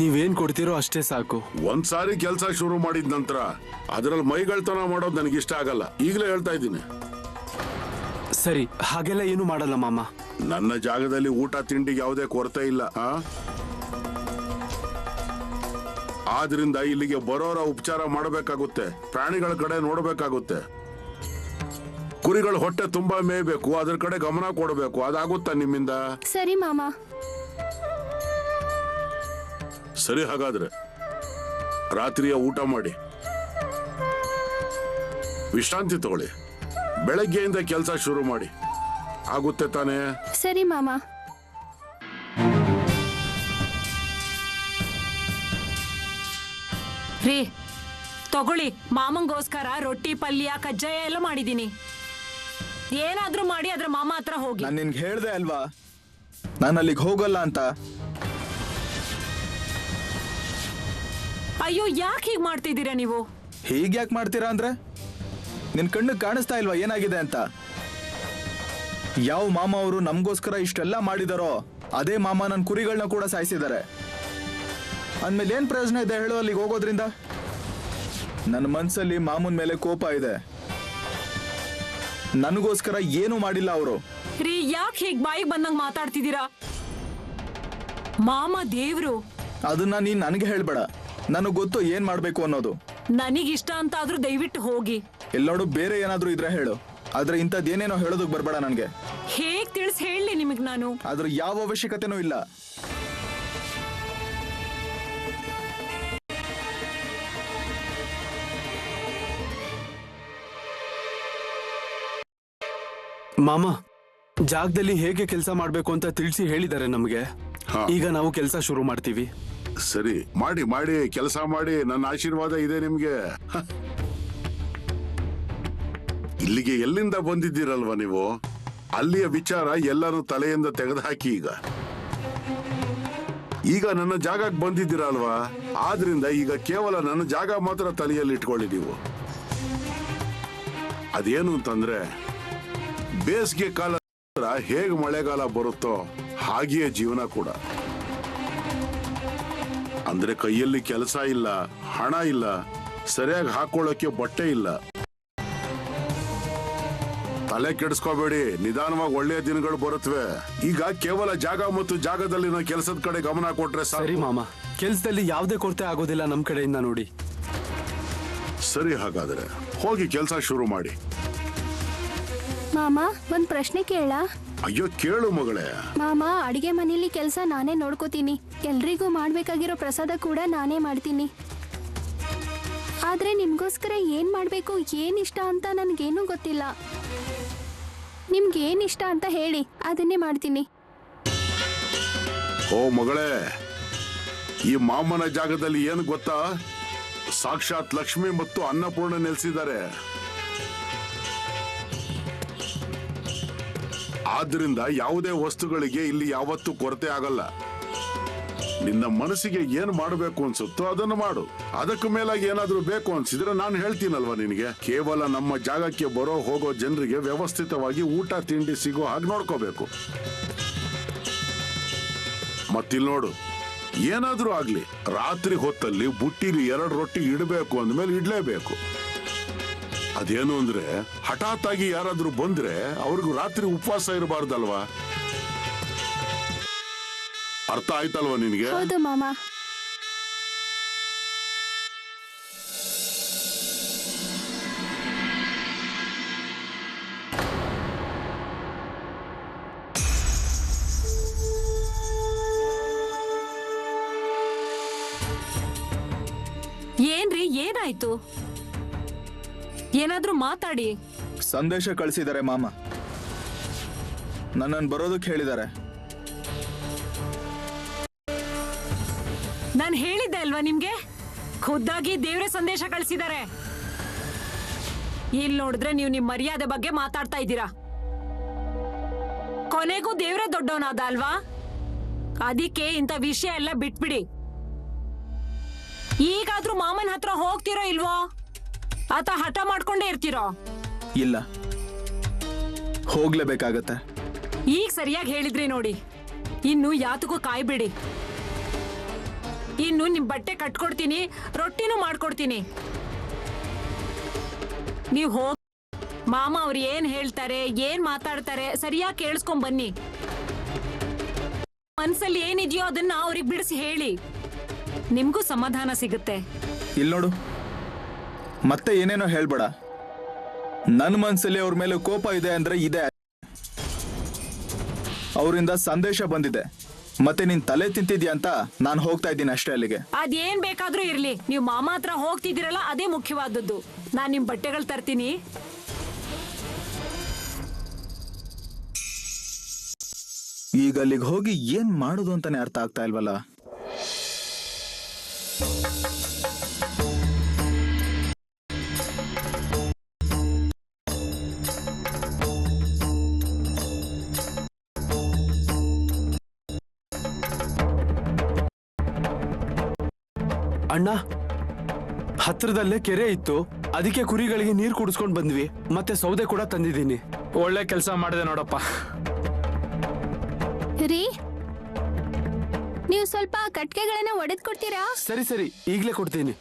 ನೀವೇನ್ ಕೊಡ್ತೀರೋ ಅಷ್ಟೇ ಸಾಕು. ಒಂದ್ಸಾರಿ ಕೆಲಸ ಶುರು ಮಾಡಿದ ನಂತರ ಅದ್ರಲ್ಲಿ ಮೈಗಳ್ತನ ಮಾಡೋದು ನನಗೆ ಇಷ್ಟ ಆಗಲ್ಲ. ಈಗಲೇ ಹೇಳ್ತಾ ಇದ್ದೀನಿ. ಸರಿ, ಹಾಗೆಲ್ಲ ಏನು ಮಾಡಲ್ಲ ಮಾಮ. ನನ್ನ ಜಾಗದಲ್ಲಿ ಊಟ ತಿಂಡಿಗೆ ಯಾವುದೇ ಕೊರತೆ ಇಲ್ಲ. ಆದ್ರಿಂದ ಇಲ್ಲಿಗೆ ಬರೋರ ಉಪಚಾರ ಮಾಡಬೇಕಾಗುತ್ತೆ, ಪ್ರಾಣಿಗಳ ಕಡೆ ನೋಡಬೇಕಾಗುತ್ತೆ. ಕುರಿಗಳ ಹೊಟ್ಟೆ ತುಂಬಾ ಮೇಯ್ಬೇಕು, ಅದ್ರ ಕಡೆ ಗಮನ ಕೊಡಬೇಕು. ಅದಾಗುತ್ತಾ ನಿಮ್ಮಿಂದ? ಸರಿ ಮಾಮ. ಸರಿ, ಹಾಗಾದ್ರೆ ರಾತ್ರಿಯ ಊಟ ಮಾಡಿ ವಿಶ್ರಾಂತಿ ತಗೊಳ್ಳಿ. ಬೆಳಗ್ಗೆಯಿಂದ ಕೆಲಸ ಶುರು ಮಾಡಿ. ಆಗುತ್ತೆ ತಾನೇ? ಸರಿ ಮಾಮ. ರೀ ತಗೊಳ್ಳಿ, ಮಾಮಂಗೋಸ್ಕರ ರೊಟ್ಟಿ ಪಲ್ಯ ಕಜ್ಜಾಯ ಎಲ್ಲ ಮಾಡಿದೀನಿ. ಏನಾದ್ರೂ ಮಾಡಿ ಅದ್ರ ಮಾಮ ಹತ್ರ ಹೋಗಿ. ನಾನು ನಿನ್ಗೆ ಹೇಳ್ದೆ ಅಲ್ವಾ ನಾನು ಅಲ್ಲಿಗೆ ಹೋಗಲ್ಲ ಅಂತ. ಅಯ್ಯೋ, ಯಾಕೆ ಹೀಗ್ ಮಾಡ್ತಿದ್ದೀರಾ ನೀವು? ಹೀಗೆ ಯಾಕೆ ಮಾಡ್ತೀರಾ ಅಂದ್ರೆ ನಿನ್ ಕಣ್ಣಿಗೆ ಕಾಣಿಸ್ತಾ ಇಲ್ವಾ ಏನಾಗಿದೆ ಅಂತ? ಯಾವ ಮಾಮ ಅವರು ನಮಗೋಸ್ಕರ ಇಷ್ಟೆಲ್ಲ ಮಾಡಿದಾರೋ ಅದೇ ಮಾಮ ನನ್ನ ಕುರಿಗಳನ್ನ ಕೂಡ ಸಾಯಿಸಿದ್ದಾರೆ. ಅಂದ್ಮೇಲೆ ಏನ್ ಪ್ರಯೋಜನ ಇದೆ ಹೇಳೋ ಅಲ್ಲಿಗೆ ಹೋಗೋದ್ರಿಂದ? ನನ್ನ ಮನ್ಸಲ್ಲಿ ಮಾಮೂನ್ ಮೇಲೆ ಕೋಪ ಇದೆ. ನನಗೋಸ್ಕರ ಏನು ಮಾಡಿಲ್ಲ ಅವರು. ರೀ, ಯಾಕೆ ಹೀಗ್ ಬಾಯಿಗೆ ಬಂದಂಗ್ ಮಾತಾಡ್ತಿದ್ದೀರಾ? ಮಾಮ ದೇವ್ರು. ಅದನ್ನ ನೀನ್ ನನಗೆ ಹೇಳ್ಬೇಡ. ನನಗೆ ಗೊತ್ತು ಏನ್ ಮಾಡ್ಬೇಕು ಅನ್ನೋದು. ನನಗಿಷ್ಟ ಅಂತ ಆದ್ರೂ ದಯವಿಟ್ಟು ಹೋಗಿ. ಎಲ್ಲೋಡು ಬೇರೆ ಏನಾದ್ರೂ ಇದ್ರೆ ಹೇಳು, ಆದ್ರೆ ಇಂಥದ್ದೇನೇನೋ ಹೇಳೋದಕ್ ಬರ್ಬೇಡ ನನ್ಗೆ. ಹೇಗ್ ತಿಳಿಸ್ ಹೇಳಿ ನಿಮಗ್ ನಾನು? ಅದ್ರ ಯಾವ ಅವಶ್ಯಕತೆನೂ ಇಲ್ಲ. ಮಾಮ, ಜಾಗದಲ್ಲಿ ಹೇಗೆ ಕೆಲಸ ಮಾಡ್ಬೇಕು ಅಂತ ತಿಳಿಸಿ ಹೇಳಿದ್ದಾರೆ ನಮಗೆ. ಹಾ. ಈಗ ನಾವು ಕೆಲಸ ಶುರು ಮಾಡ್ತೀವಿ. ಸರಿ, ಮಾಡಿ ಮಾಡಿ ಕೆಲಸ ಮಾಡಿ. ನನ್ನ ಆಶೀರ್ವಾದ ಇದೆ ನಿಮ್ಗೆ. ಇಲ್ಲಿಗೆ ಎಲ್ಲಿಂದ ಬಂದಿದ್ದೀರಲ್ವಾ ನೀವು? ಅಲ್ಲಿಯ ವಿಚಾರ ಎಲ್ಲರೂ ತಲೆಯಿಂದ ತೆಗೆದುಹಾಕಿ. ಈಗ ನನ್ನ ಜಾಗಕ್ಕೆ ಬಂದಿದ್ದೀರಲ್ವಾ, ಆದ್ರಿಂದ ಈಗ ಕೇವಲ ನನ್ನ ಜಾಗ ಮಾತ್ರ ತಲೆಯಲ್ಲಿ ಇಟ್ಕೊಳ್ಳಿ ನೀವು. ಅದೇನು ಅಂತಂದ್ರೆ, ಬೇಸಿಗೆ ಕಾಲ ಹೇಗೆ ಮಳೆಗಾಲ ಬರುತ್ತೋ ಹಾಗೆಯೇ ಜೀವನ ಕೂಡ. ಅಂದ್ರೆ ಕೈಯಲ್ಲಿ ಕೆಲಸ ಇಲ್ಲ, ಹಣ ಇಲ್ಲ, ಸರಿಯಾಗಿ ಹಾಕೊಳ್ಳೋಕೆ ಬಟ್ಟೆ ಇಲ್ಲ. ತಲೆ ಕೆಡಿಸ್ಕೋಬೇಡಿ, ನಿಧಾನವಾಗಿ ಒಳ್ಳೆಯ ದಿನಗಳು ಬರುತ್ತವೆ. ಈಗ ಕೇವಲ ಜಾಗ ಮತ್ತು ಜಾಗದಲ್ಲಿನ ಕೆಲಸದ ಕಡೆ ಗಮನ ಕೊಟ್ರೆ ಸರಿ ಮಾಮ, ಕೆಲಸದಲ್ಲಿ ಯಾವುದೇ ಕೊರತೆ ಆಗೋದಿಲ್ಲ ನಮ್ ಕಡೆಯಿಂದ ನೋಡಿ. ಸರಿ, ಹಾಗಾದ್ರೆ ಹೋಗಿ ಕೆಲಸ ಶುರು ಮಾಡಿ. ಮಾಮ, ಒಂದ್ ಪ್ರಶ್ನೆ ಕೇಳ? ಅಯ್ಯೋ, ಕೇಳು ಮಗಳೇ. ಮಾಮ, ಅಡಿಗೆ ಮನೇಲಿ ಕೆಲಸ ನಾನೇ ನೋಡ್ಕೋತೀನಿ. ಎಲ್ರಿಗೂ ಮಾಡ್ಬೇಕಾಗಿರೋ ಪ್ರಸಾದ ಕೂಡ ನಾನೇ ಮಾಡ್ತೀನಿ. ಆದ್ರೆ ನಿಮ್ಗೋಸ್ಕರ ಏನ್ ಮಾಡ್ಬೇಕು, ಏನ್ ಇಷ್ಟ ಅಂತ ನನ್ಗೇನು ಗೊತ್ತಿಲ್ಲ. ನಿಮ್ಗೆ ಏನ್ ಇಷ್ಟ ಅಂತ ಹೇಳಿ, ಅದನ್ನೇ ಮಾಡ್ತೀನಿ. ಓ ಮಗಳೇ, ಈ ಮಾಮನ ಜಾಗದಲ್ಲಿ ಏನು ಗೊತ್ತಾ? ಸಾಕ್ಷಾತ್ ಲಕ್ಷ್ಮಿ ಮತ್ತು ಅನ್ನಪೂರ್ಣ ನೆಲೆಸಿದ್ದಾರೆ. ಆದ್ರಿಂದ ಯಾವುದೇ ವಸ್ತುಗಳಿಗೆ ಇಲ್ಲಿ ಯಾವತ್ತೂ ಕೊರತೆ ಆಗಲ್ಲ. ನಿನ್ನ ಮನಸ್ಸಿಗೆ ಏನು ಮಾಡಬೇಕು ಅನ್ಸುತ್ತೋ ಅದನ್ನು ಮಾಡು. ಅದಕ್ಕೆ ಮೇಲಾಗಿ ಏನಾದ್ರೂ ಬೇಕು ಅನ್ಸಿದ್ರೆ ನಾನು ಹೇಳ್ತೀನಲ್ವಾ ನಿನಗೆ. ಕೇವಲ ನಮ್ಮ ಜಾಗಕ್ಕೆ ಬರೋ ಹೋಗೋ ಜನರಿಗೆ ವ್ಯವಸ್ಥಿತವಾಗಿ ಊಟ ತಿಂಡಿ ಸಿಗೋ ಹಾಗೆ ನೋಡ್ಕೋಬೇಕು. ಮತ್ತಿಲ್ ನೋಡು, ಏನಾದ್ರೂ ಆಗ್ಲಿ, ರಾತ್ರಿ ಹೊತ್ತಲ್ಲಿ ಬುಟ್ಟಿಲಿ 2 ರೊಟ್ಟಿ ಇಡಬೇಕು ಅಂದ್ಮೇಲೆ ಇಡ್ಲೇಬೇಕು. ಅದೇನು ಅಂದ್ರೆ, ಹಠಾತ್ ಆಗಿ ಯಾರಾದ್ರೂ ಬಂದ್ರೆ ಅವ್ರಿಗೂ ರಾತ್ರಿ ಉಪವಾಸ ಇರಬಾರ್ದಲ್ವಾ? ಅರ್ಥ ಆಯ್ತಲ್ವಾ ನಿನ್ಗೆ? ಹೌದು ಮಾಮ. ಏನ್ರಿ, ಏನಾಯ್ತು? ಏನಾದ್ರೂ ಮಾತಾಡಿ. ಸಂದೇಶ ಕಳಿಸಿದ್ದಾರೆ ಮಾಮ. ನನ್ನನ್ನು ಬರೋದಕ್ಕೆ ಹೇಳಿದ್ದಾರೆ. ನಾನು ಹೇಳಿದ್ದೆ ಅಲ್ವಾ ನಿಮ್ಗೆ, ಖುದ್ದಾಗಿ ದೇವ್ರೆ ಸಂದೇಶ ಕಳಿಸಿದ್ದಾರೆ. ಇಲ್ಲಿ ನೋಡಿದ್ರೆ ನೀವು ನಿಮ್ ಮರ್ಯಾದೆ ಬಗ್ಗೆ ಮಾತಾಡ್ತಾ ಇದ್ದೀರಾ. ಕೊನೆಗೂ ದೇವ್ರೆ ದೊಡ್ಡವನಾದ ಅಲ್ವಾ? ಅದಕ್ಕೆ ಇಂಥ ವಿಷಯ ಎಲ್ಲ ಬಿಟ್ಬಿಡಿ. ಈಗಾದ್ರೂ ಮಾಮನ ಹತ್ರ ಹೋಗ್ತಿರೋ ಇಲ್ವೋ, ಆತ ಹಠ ಮಾಡ್ಕೊಂಡೇ ಇರ್ತಿರೋ? ಇಲ್ಲ, ಹೋಗ್ಲೇಬೇಕಾಗತ್ತೆ. ಈಗ ಸರಿಯಾಗಿ ಹೇಳಿದ್ರಿ ನೋಡಿ. ಇನ್ನು ಯಾತಕ್ಕೂ ಕಾಯ್ಬೇಡಿ. ಇನ್ನು ನಿಮ್ ಬಟ್ಟೆ ಕಟ್ಕೊಡ್ತೀನಿ, ರೊಟ್ಟಿನೂ ಮಾಡ್ಕೊಡ್ತೀನಿ. ನೀವು ಹೋಗಿ ಮಾಮ ಅವ್ರು ಏನ್ ಹೇಳ್ತಾರೆ, ಏನ್ ಮಾತಾಡ್ತಾರೆ ಸರಿಯಾಗಿ ಕೇಳಿಸ್ಕೊಂಡ್ ಬನ್ನಿ. ಮನ್ಸಲ್ಲಿ ಏನಿದೆಯೋ ಅದನ್ನ ಅವ್ರಿಗೆ ಬಿಡಿಸಿ ಹೇಳಿ, ನಿಮ್ಗೂ ಸಮಾಧಾನ ಸಿಗುತ್ತೆ. ಇಲ್ಲಿ ನೋಡು, ಮತ್ತೆ ಏನೇನೋ ಹೇಳ್ಬೇಡ. ನನ್ನ ಮನ್ಸಲ್ಲಿ ಅವ್ರ ಮೇಲೆ ಕೋಪ ಇದೆ ಅಂದ್ರೆ ಇದೆ. ಅವರಿಂದ ಸಂದೇಶ ಬಂದಿದೆ, ಮತ್ತೆ ನೀನ್ ತಲೆ ತಿಂತಿದ್ಯಾ ಅಂತ ನಾನು ಹೋಗ್ತಾ ಇದ್ದೀನಿ ಅಷ್ಟೇ ಅಲ್ಲಿಗೆ. ಅದೇನ್ ಬೇಕಾದ್ರೂ ಇರ್ಲಿ, ನೀವು ಮಾಮ ಹತ್ರ ಹೋಗ್ತಿದ್ದೀರಲ್ಲ ಅದೇ ಮುಖ್ಯವಾದದ್ದು. ನಾನ್ ನಿಮ್ ಬಟ್ಟೆಗಳು ತರ್ತೀನಿ. ಈಗ ಅಲ್ಲಿಗೆ ಹೋಗಿ ಏನ್ ಮಾಡೋದು ಅಂತಾನೆ ಅರ್ಥ ಆಗ್ತಾ ಇಲ್ವಲ್ಲ. ಅಣ್ಣ, ಹತ್ರದಲ್ಲೇ ಕೆರೆ ಇತ್ತು, ಅದಕ್ಕೆ ಕುರಿಗಳಿಗೆ ನೀರು ಕುಡಿಸ್ಕೊಂಡ್ ಬಂದ್ವಿ. ಮತ್ತೆ ಸೌದೆ ಕೂಡ ತಂದಿದ್ದೀನಿ. ಒಳ್ಳೆ ಕೆಲಸ ಮಾಡಿದೆ ನೋಡಪ್ಪ. ರೀ, ನೀವು ಸ್ವಲ್ಪ ಕಟ್ಕೆಗಳನ್ನ ಒಡೆದ್ ಕೊಡ್ತೀರಾ? ಸರಿ ಸರಿ, ಈಗ್ಲೇ ಕೊಡ್ತೀನಿ.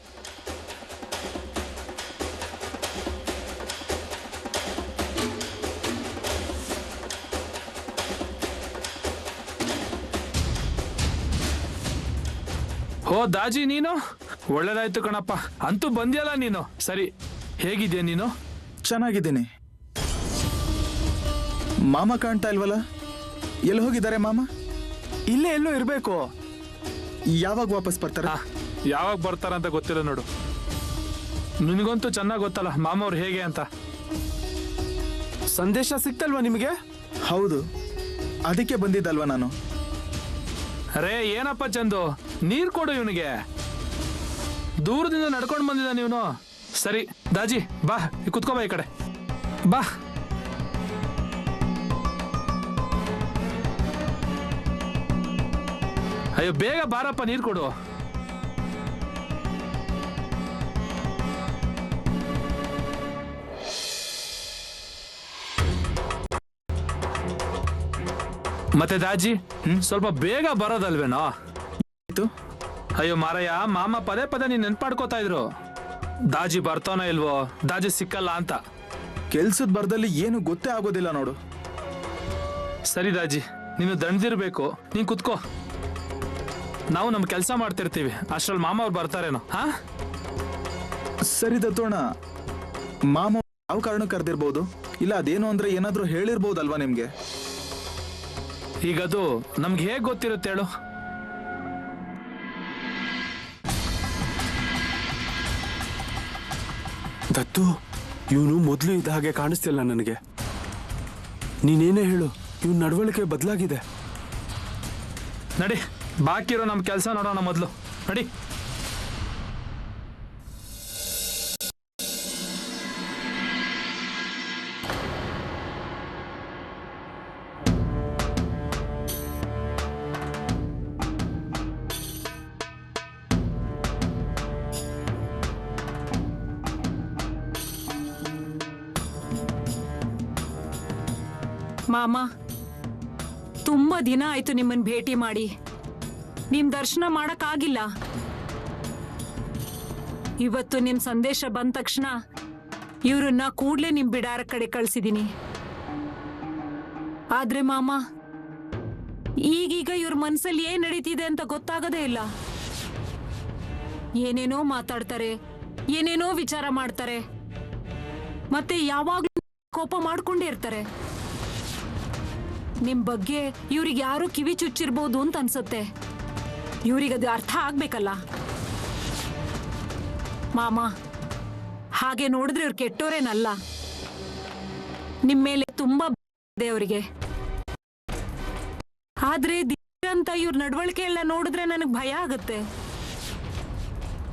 ಓ ದಾಜಿ, ನೀನು ಒಳ್ಳೇದಾಯ್ತು ಕಣಪ್ಪ, ಅಂತೂ ಬಂದ್ಯಲ್ಲ ನೀನು. ಸರಿ, ಹೇಗಿದ್ಯಾ ನೀನು? ಚೆನ್ನಾಗಿದ್ದೀನಿ. ಮಾಮ ಕಾಣ್ತಾ ಇಲ್ವಲ್ಲ, ಎಲ್ಲಿ ಹೋಗಿದ್ದಾರೆ ಮಾಮ? ಇಲ್ಲೇ ಎಲ್ಲೋ ಇರ್ಬೇಕು. ಯಾವಾಗ ವಾಪಸ್ ಬರ್ತಾರ? ಯಾವಾಗ ಬರ್ತಾರಂತ ಗೊತ್ತಿಲ್ಲ ನೋಡು. ನಿನಗಂತೂ ಚೆನ್ನಾಗಿ ಗೊತ್ತಲ್ಲ ಮಾಮ ಅವ್ರು ಹೇಗೆ ಅಂತ. ಸಂದೇಶ ಸಿಕ್ತಲ್ವಾ ನಿಮಗೆ? ಹೌದು, ಅದಕ್ಕೆ ಬಂದಿದ್ದಲ್ವಾ ನಾನು. ಅರೇ ಏನಪ್ಪ ಚಂದು, ನೀರ್ ಕೊಡು ಇವನಿಗೆ. ದೂರದಿಂದ ನಡ್ಕೊಂಡು ಬಂದಿದ್ದ ನೀನು. ಸರಿ ದಾಜಿ, ಬಾ ಕುತ್ಕೋ, ಬಾ ಈ ಕಡೆ ಬಾ. ಅಯ್ಯೋ ಬೇಗ ಬಾರಪ್ಪ, ನೀರ್ ಕೊಡು. ಮತ್ತೆ ದಾಜಿ, ಸ್ವಲ್ಪ ಬೇಗ ಬರೋದಲ್ವೇನೋ? ಅಯ್ಯೋ ಮಾರಯ್ಯ, ಮಾಮ ಪದೇ ಪದೇ ನೀನ್ ನೆನ್ಪಾಡ್ಕೋತಾ ಇದ್ರು. ದಾಜಿ ಬರ್ತಾನೋ ಇಲ್ವೋ, ದಾಜಿ ಸಿಕ್ಕಲ್ಲ ಅಂತ. ಕೆಲ್ಸದ ಬರ್ದಲ್ಲಿ ಏನು ಗೊತ್ತೇ ಆಗೋದಿಲ್ಲ ನೋಡು. ಸರಿ ದಾಜಿ, ನೀನು ದಣ್ದಿರ್ಬೇಕು, ನೀನ್ ಕುತ್ಕೋ. ನಾವು ನಮ್ ಕೆಲಸ ಮಾಡ್ತಿರ್ತೀವಿ, ಅಷ್ಟ್ರಲ್ಲಿ ಮಾಮ ಅವ್ರು ಬರ್ತಾರೇನೋ. ಹಾ ಸರಿ ದತ್ತೋಣ, ಮಾಮ ಯಾವ ಕಾರಣ ಕರೆದಿರ್ಬೋದು, ಇಲ್ಲ ಅದೇನು ಅಂದ್ರೆ ಏನಾದ್ರೂ ಹೇಳಿರ್ಬೋದಲ್ವಾ ನಿಮ್ಗೆ? ಈಗದು ನಮ್ಗೆ ಹೇಗ್ ಗೊತ್ತಿರುತ್ತೆ ಹೇಳು? ದತ್ತು, ಇವನು ಮೊದಲು ಇದ್ದ ಹಾಗೆ ಕಾಣಿಸ್ತಿಲ್ಲ ನನಗೆ. ನೀನೇನೇ ಹೇಳು, ಇವನ್ ನಡವಳಿಕೆ ಬದಲಾಗಿದೆ. ನಡಿ, ಬಾಕಿ ಇರೋ ನಮ್ ಕೆಲಸ ನೋಡೋಣ ಮೊದಲು. ನಡಿ. ಮಾಮ, ತುಂಬಾ ದಿನ ಆಯ್ತು ನಿಮ್ಮನ್ನ ಭೇಟಿ ಮಾಡಿ. ನಿಮ್ ದರ್ಶನ ಮಾಡಕ್ಕಾಗಿಲ್ಲ. ಇವತ್ತು ನಿಮ್ ಸಂದೇಶ ಬಂದ ತಕ್ಷಣ ಇವ್ರನ್ನ ಕೂಡ್ಲೇ ನಿಮ್ ಬಿಡಾರ ಕಡೆ ಕಳ್ಸಿದೀನಿ. ಆದ್ರೆ ಮಾಮ, ಈಗೀಗ ಇವ್ರ ಮನ್ಸಲ್ಲಿ ಏನ್ ನಡೀತಿದೆ ಅಂತ ಗೊತ್ತಾಗದೇ ಇಲ್ಲ. ಏನೇನೋ ಮಾತಾಡ್ತಾರೆ, ಏನೇನೋ ವಿಚಾರ ಮಾಡ್ತಾರೆ, ಮತ್ತೆ ಯಾವಾಗ್ಲೂ ಕೋಪ ಮಾಡ್ಕೊಂಡೇ ಇರ್ತಾರೆ. ನಿಮ್ ಬಗ್ಗೆ ಇವ್ರಿಗೆ ಯಾರೋ ಕಿವಿ ಚುಚ್ಚಿರ್ಬೋದು ಅಂತ ಅನ್ಸುತ್ತೆ. ಇವ್ರಿಗದು ಅರ್ಥ ಆಗ್ಬೇಕಲ್ಲ ಮಾಮ. ಹಾಗೆ ನೋಡಿದ್ರೆ ಇವ್ರು ಕೆಟ್ಟೋರೇನಲ್ಲ. ನಿಮ್ ಮೇಲೆ ತುಂಬಾ ಇದೆ ಅವರಿಗೆ. ಆದ್ರೆ ಅಂತ ಇವ್ರ ನಡವಳಿಕೆ ಎಲ್ಲ ನೋಡಿದ್ರೆ ನನಗ್ ಭಯ ಆಗುತ್ತೆ.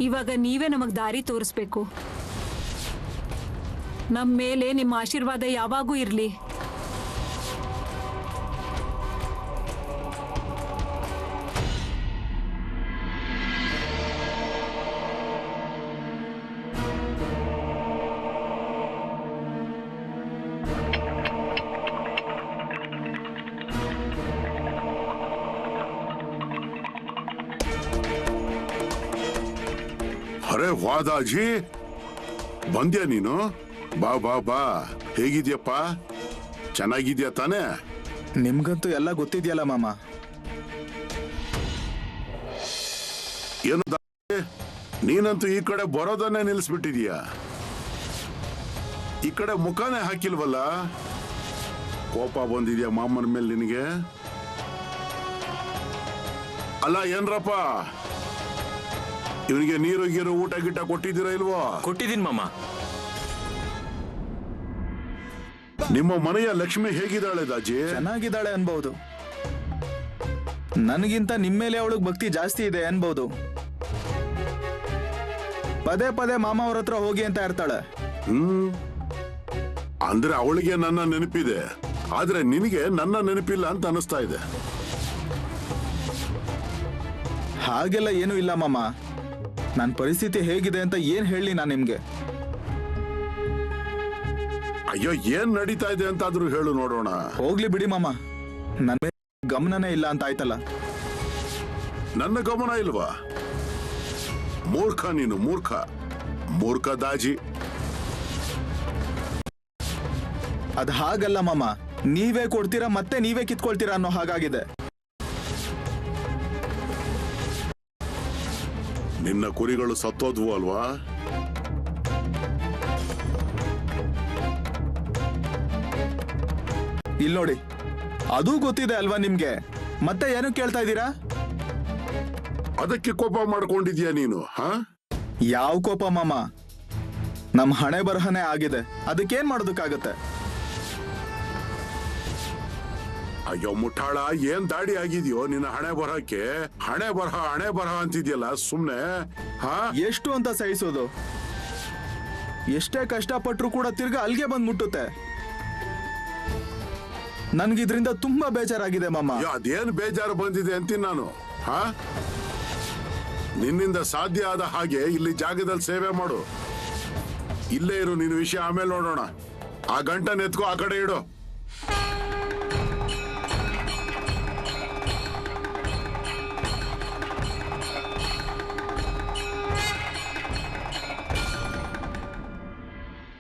ಇವಾಗ ನೀವೇ ನಮಗ್ ದಾರಿ ತೋರಿಸ್ಬೇಕು. ನಮ್ಮ ಮೇಲೆ ನಿಮ್ಮ ಆಶೀರ್ವಾದ ಯಾವಾಗೂ ಇರ್ಲಿ. ಅರೆ ವಾದಾಜಿ, ಬಂದ್ಯಾ ನೀನು? ಬಾ ಬಾ ಬಾ, ಹೇಗಿದ್ಯಪ್ಪ? ಚೆನ್ನಾಗಿದ್ಯಾ ತಾನೇ? ನಿಮ್ಗಂತೂ ಎಲ್ಲ ಗೊತ್ತಿದ್ಯಲ್ಲ ಮಾಮ. ಏನು ನೀನಂತೂ ಈ ಕಡೆ ಬರೋದನ್ನೇ ನಿಲ್ಲಿಸ್ಬಿಟ್ಟಿದ್ಯಾ. ಈ ಕಡೆ ಮುಖಾನೇ ಹಾಕಿಲ್ವಲ್ಲ. ಕೋಪ ಬಂದಿದ್ಯಾ ಮಾಮನ ಮೇಲೆ ನಿನಗೆ? ಅಲ್ಲ ಏನ್ರಪ್ಪ, ಇವನಿಗೆ ನೀರು ಗೀರು ಊಟ ಗಿಟ್ಟ ಕೊಟ್ಟಿದ್ದೀರಾ ಇಲ್ವೋ? ಕೊಟ್ಟಿದ್ದೀನಿ ಮಾಮ. ನಿಮ್ಮ ಮನೆಯ ಲಕ್ಷ್ಮಿ ಹೇಗಿದ್ದಾಳೆ ದಾಜಿ? ಚೆನ್ನಾಗಿದ್ದಾಳೆ ಅನ್ಬಹುದು. ನನಗಿಂತ ನಿಮ್ಮೇಲೆ ಅವಳಿಗೆ ಭಕ್ತಿ ಜಾಸ್ತಿ ಇದೆ ಅನ್ಬಹುದು. ಪದೇ ಪದೇ ಮಾಮ ಅವ್ರ ಹತ್ರ ಹೋಗಿ ಅಂತ ಇರ್ತಾಳೆ. ಅಂದ್ರೆ ಅವಳಿಗೆ ನನ್ನ ನೆನಪಿದೆ, ಆದ್ರೆ ನಿನಗೆ ನನ್ನ ನೆನಪಿಲ್ಲ ಅಂತ ಅನಿಸ್ತಾ ಇದೆ. ಹಾಗೆಲ್ಲ ಏನೂ ಇಲ್ಲ ಮಾಮ. ನನ್ನ ಪರಿಸ್ಥಿತಿ ಹೇಗಿದೆ ಅಂತ ಏನ್ ಹೇಳಿ ನಾನು ನಿಮ್ಗೆ? ಅಯ್ಯೋ, ಏನ್ ನಡೀತಾ ಇದೆ ಅಂತಾದ್ರೂ ಹೇಳು ನೋಡೋಣ. ಹೋಗ್ಲಿ ಬಿಡಿ ಮಾಮ, ನನ್ನ ಮೇಲೆ ಗಮನನೇ ಇಲ್ಲ ಅಂತ ಆಯ್ತಲ್ಲ. ನನ್ನ ಗಮನ ಇಲ್ವಾ? ಮೂರ್ಖ ನೀನು, ಮೂರ್ಖ ಮೂರ್ಖ ದಾಜಿ. ಅದ್ ಹಾಗಲ್ಲ ಮಾಮ, ನೀವೇ ಕೊಡ್ತೀರಾ ಮತ್ತೆ ನೀವೇ ಕಿತ್ಕೊಳ್ತೀರಾ ಅನ್ನೋ ಹಾಗಾಗಿದೆ. ನಿನ್ನ ಕುರಿಗಳು ಸತ್ತೋದ್ವು ಅಲ್ವಾ? ಇಲ್ಲಿ ನೋಡಿ, ಅದೂ ಗೊತ್ತಿದೆ ಅಲ್ವಾ ನಿಮ್ಗೆ, ಮತ್ತೆ ಏನು ಕೇಳ್ತಾ ಇದ್ದೀರಾ? ಅದಕ್ಕೆ ಕೋಪ ಮಾಡ್ಕೊಂಡಿದ್ಯಾ ನೀನು? ಯಾವ ಕೋಪ ಮಾಮ? ನಮ್ ಹಣೆ ಬರಹನೇ ಆಗಿದೆ, ಅದಕ್ಕೇನ್ ಮಾಡೋದಕ್ಕಾಗತ್ತೆ? ಅಯ್ಯೋ ಮುಠಾಳ, ಏನ್ ದಾಡಿ ಆಗಿದ್ಯೋ ನಿನ್ನ ಹಣೆ ಬರಹಕ್ಕೆ? ಹಣೆ ಬರಹ ಅಂತಿದ್ಯಲ್ಲ ಸುಮ್ನೆ. ಎಷ್ಟು ಅಂತ ಸಹಿಸೋದು? ಎಷ್ಟೇ ಕಷ್ಟಪಟ್ರು ಕೂಡ ತಿರ್ಗಾ ಅಲ್ಗೆ ಬಂದ್ ಮುಟ್ಟುತ್ತೆ. ನನ್ಗಿದ್ರಿಂದ ತುಂಬಾ ಬೇಜಾರಾಗಿದೆ ಮಾಮ. ಅದೇನ್ ಬೇಜಾರು ಬಂದಿದೆ ಅಂತೀನಿ ನಾನು. ನಿನ್ನಿಂದ ಸಾಧ್ಯ ಆದ ಹಾಗೆ ಇಲ್ಲಿ ಜಾಗದಲ್ಲಿ ಸೇವೆ ಮಾಡು. ಇಲ್ಲೇ ಇರು, ನಿನ್ನ ವಿಷಯ ಆಮೇಲೆ ನೋಡೋಣ. ಆ ಗಂಟನ್ ಎತ್ಕೋ, ಆ ಕಡೆ ಇಡು.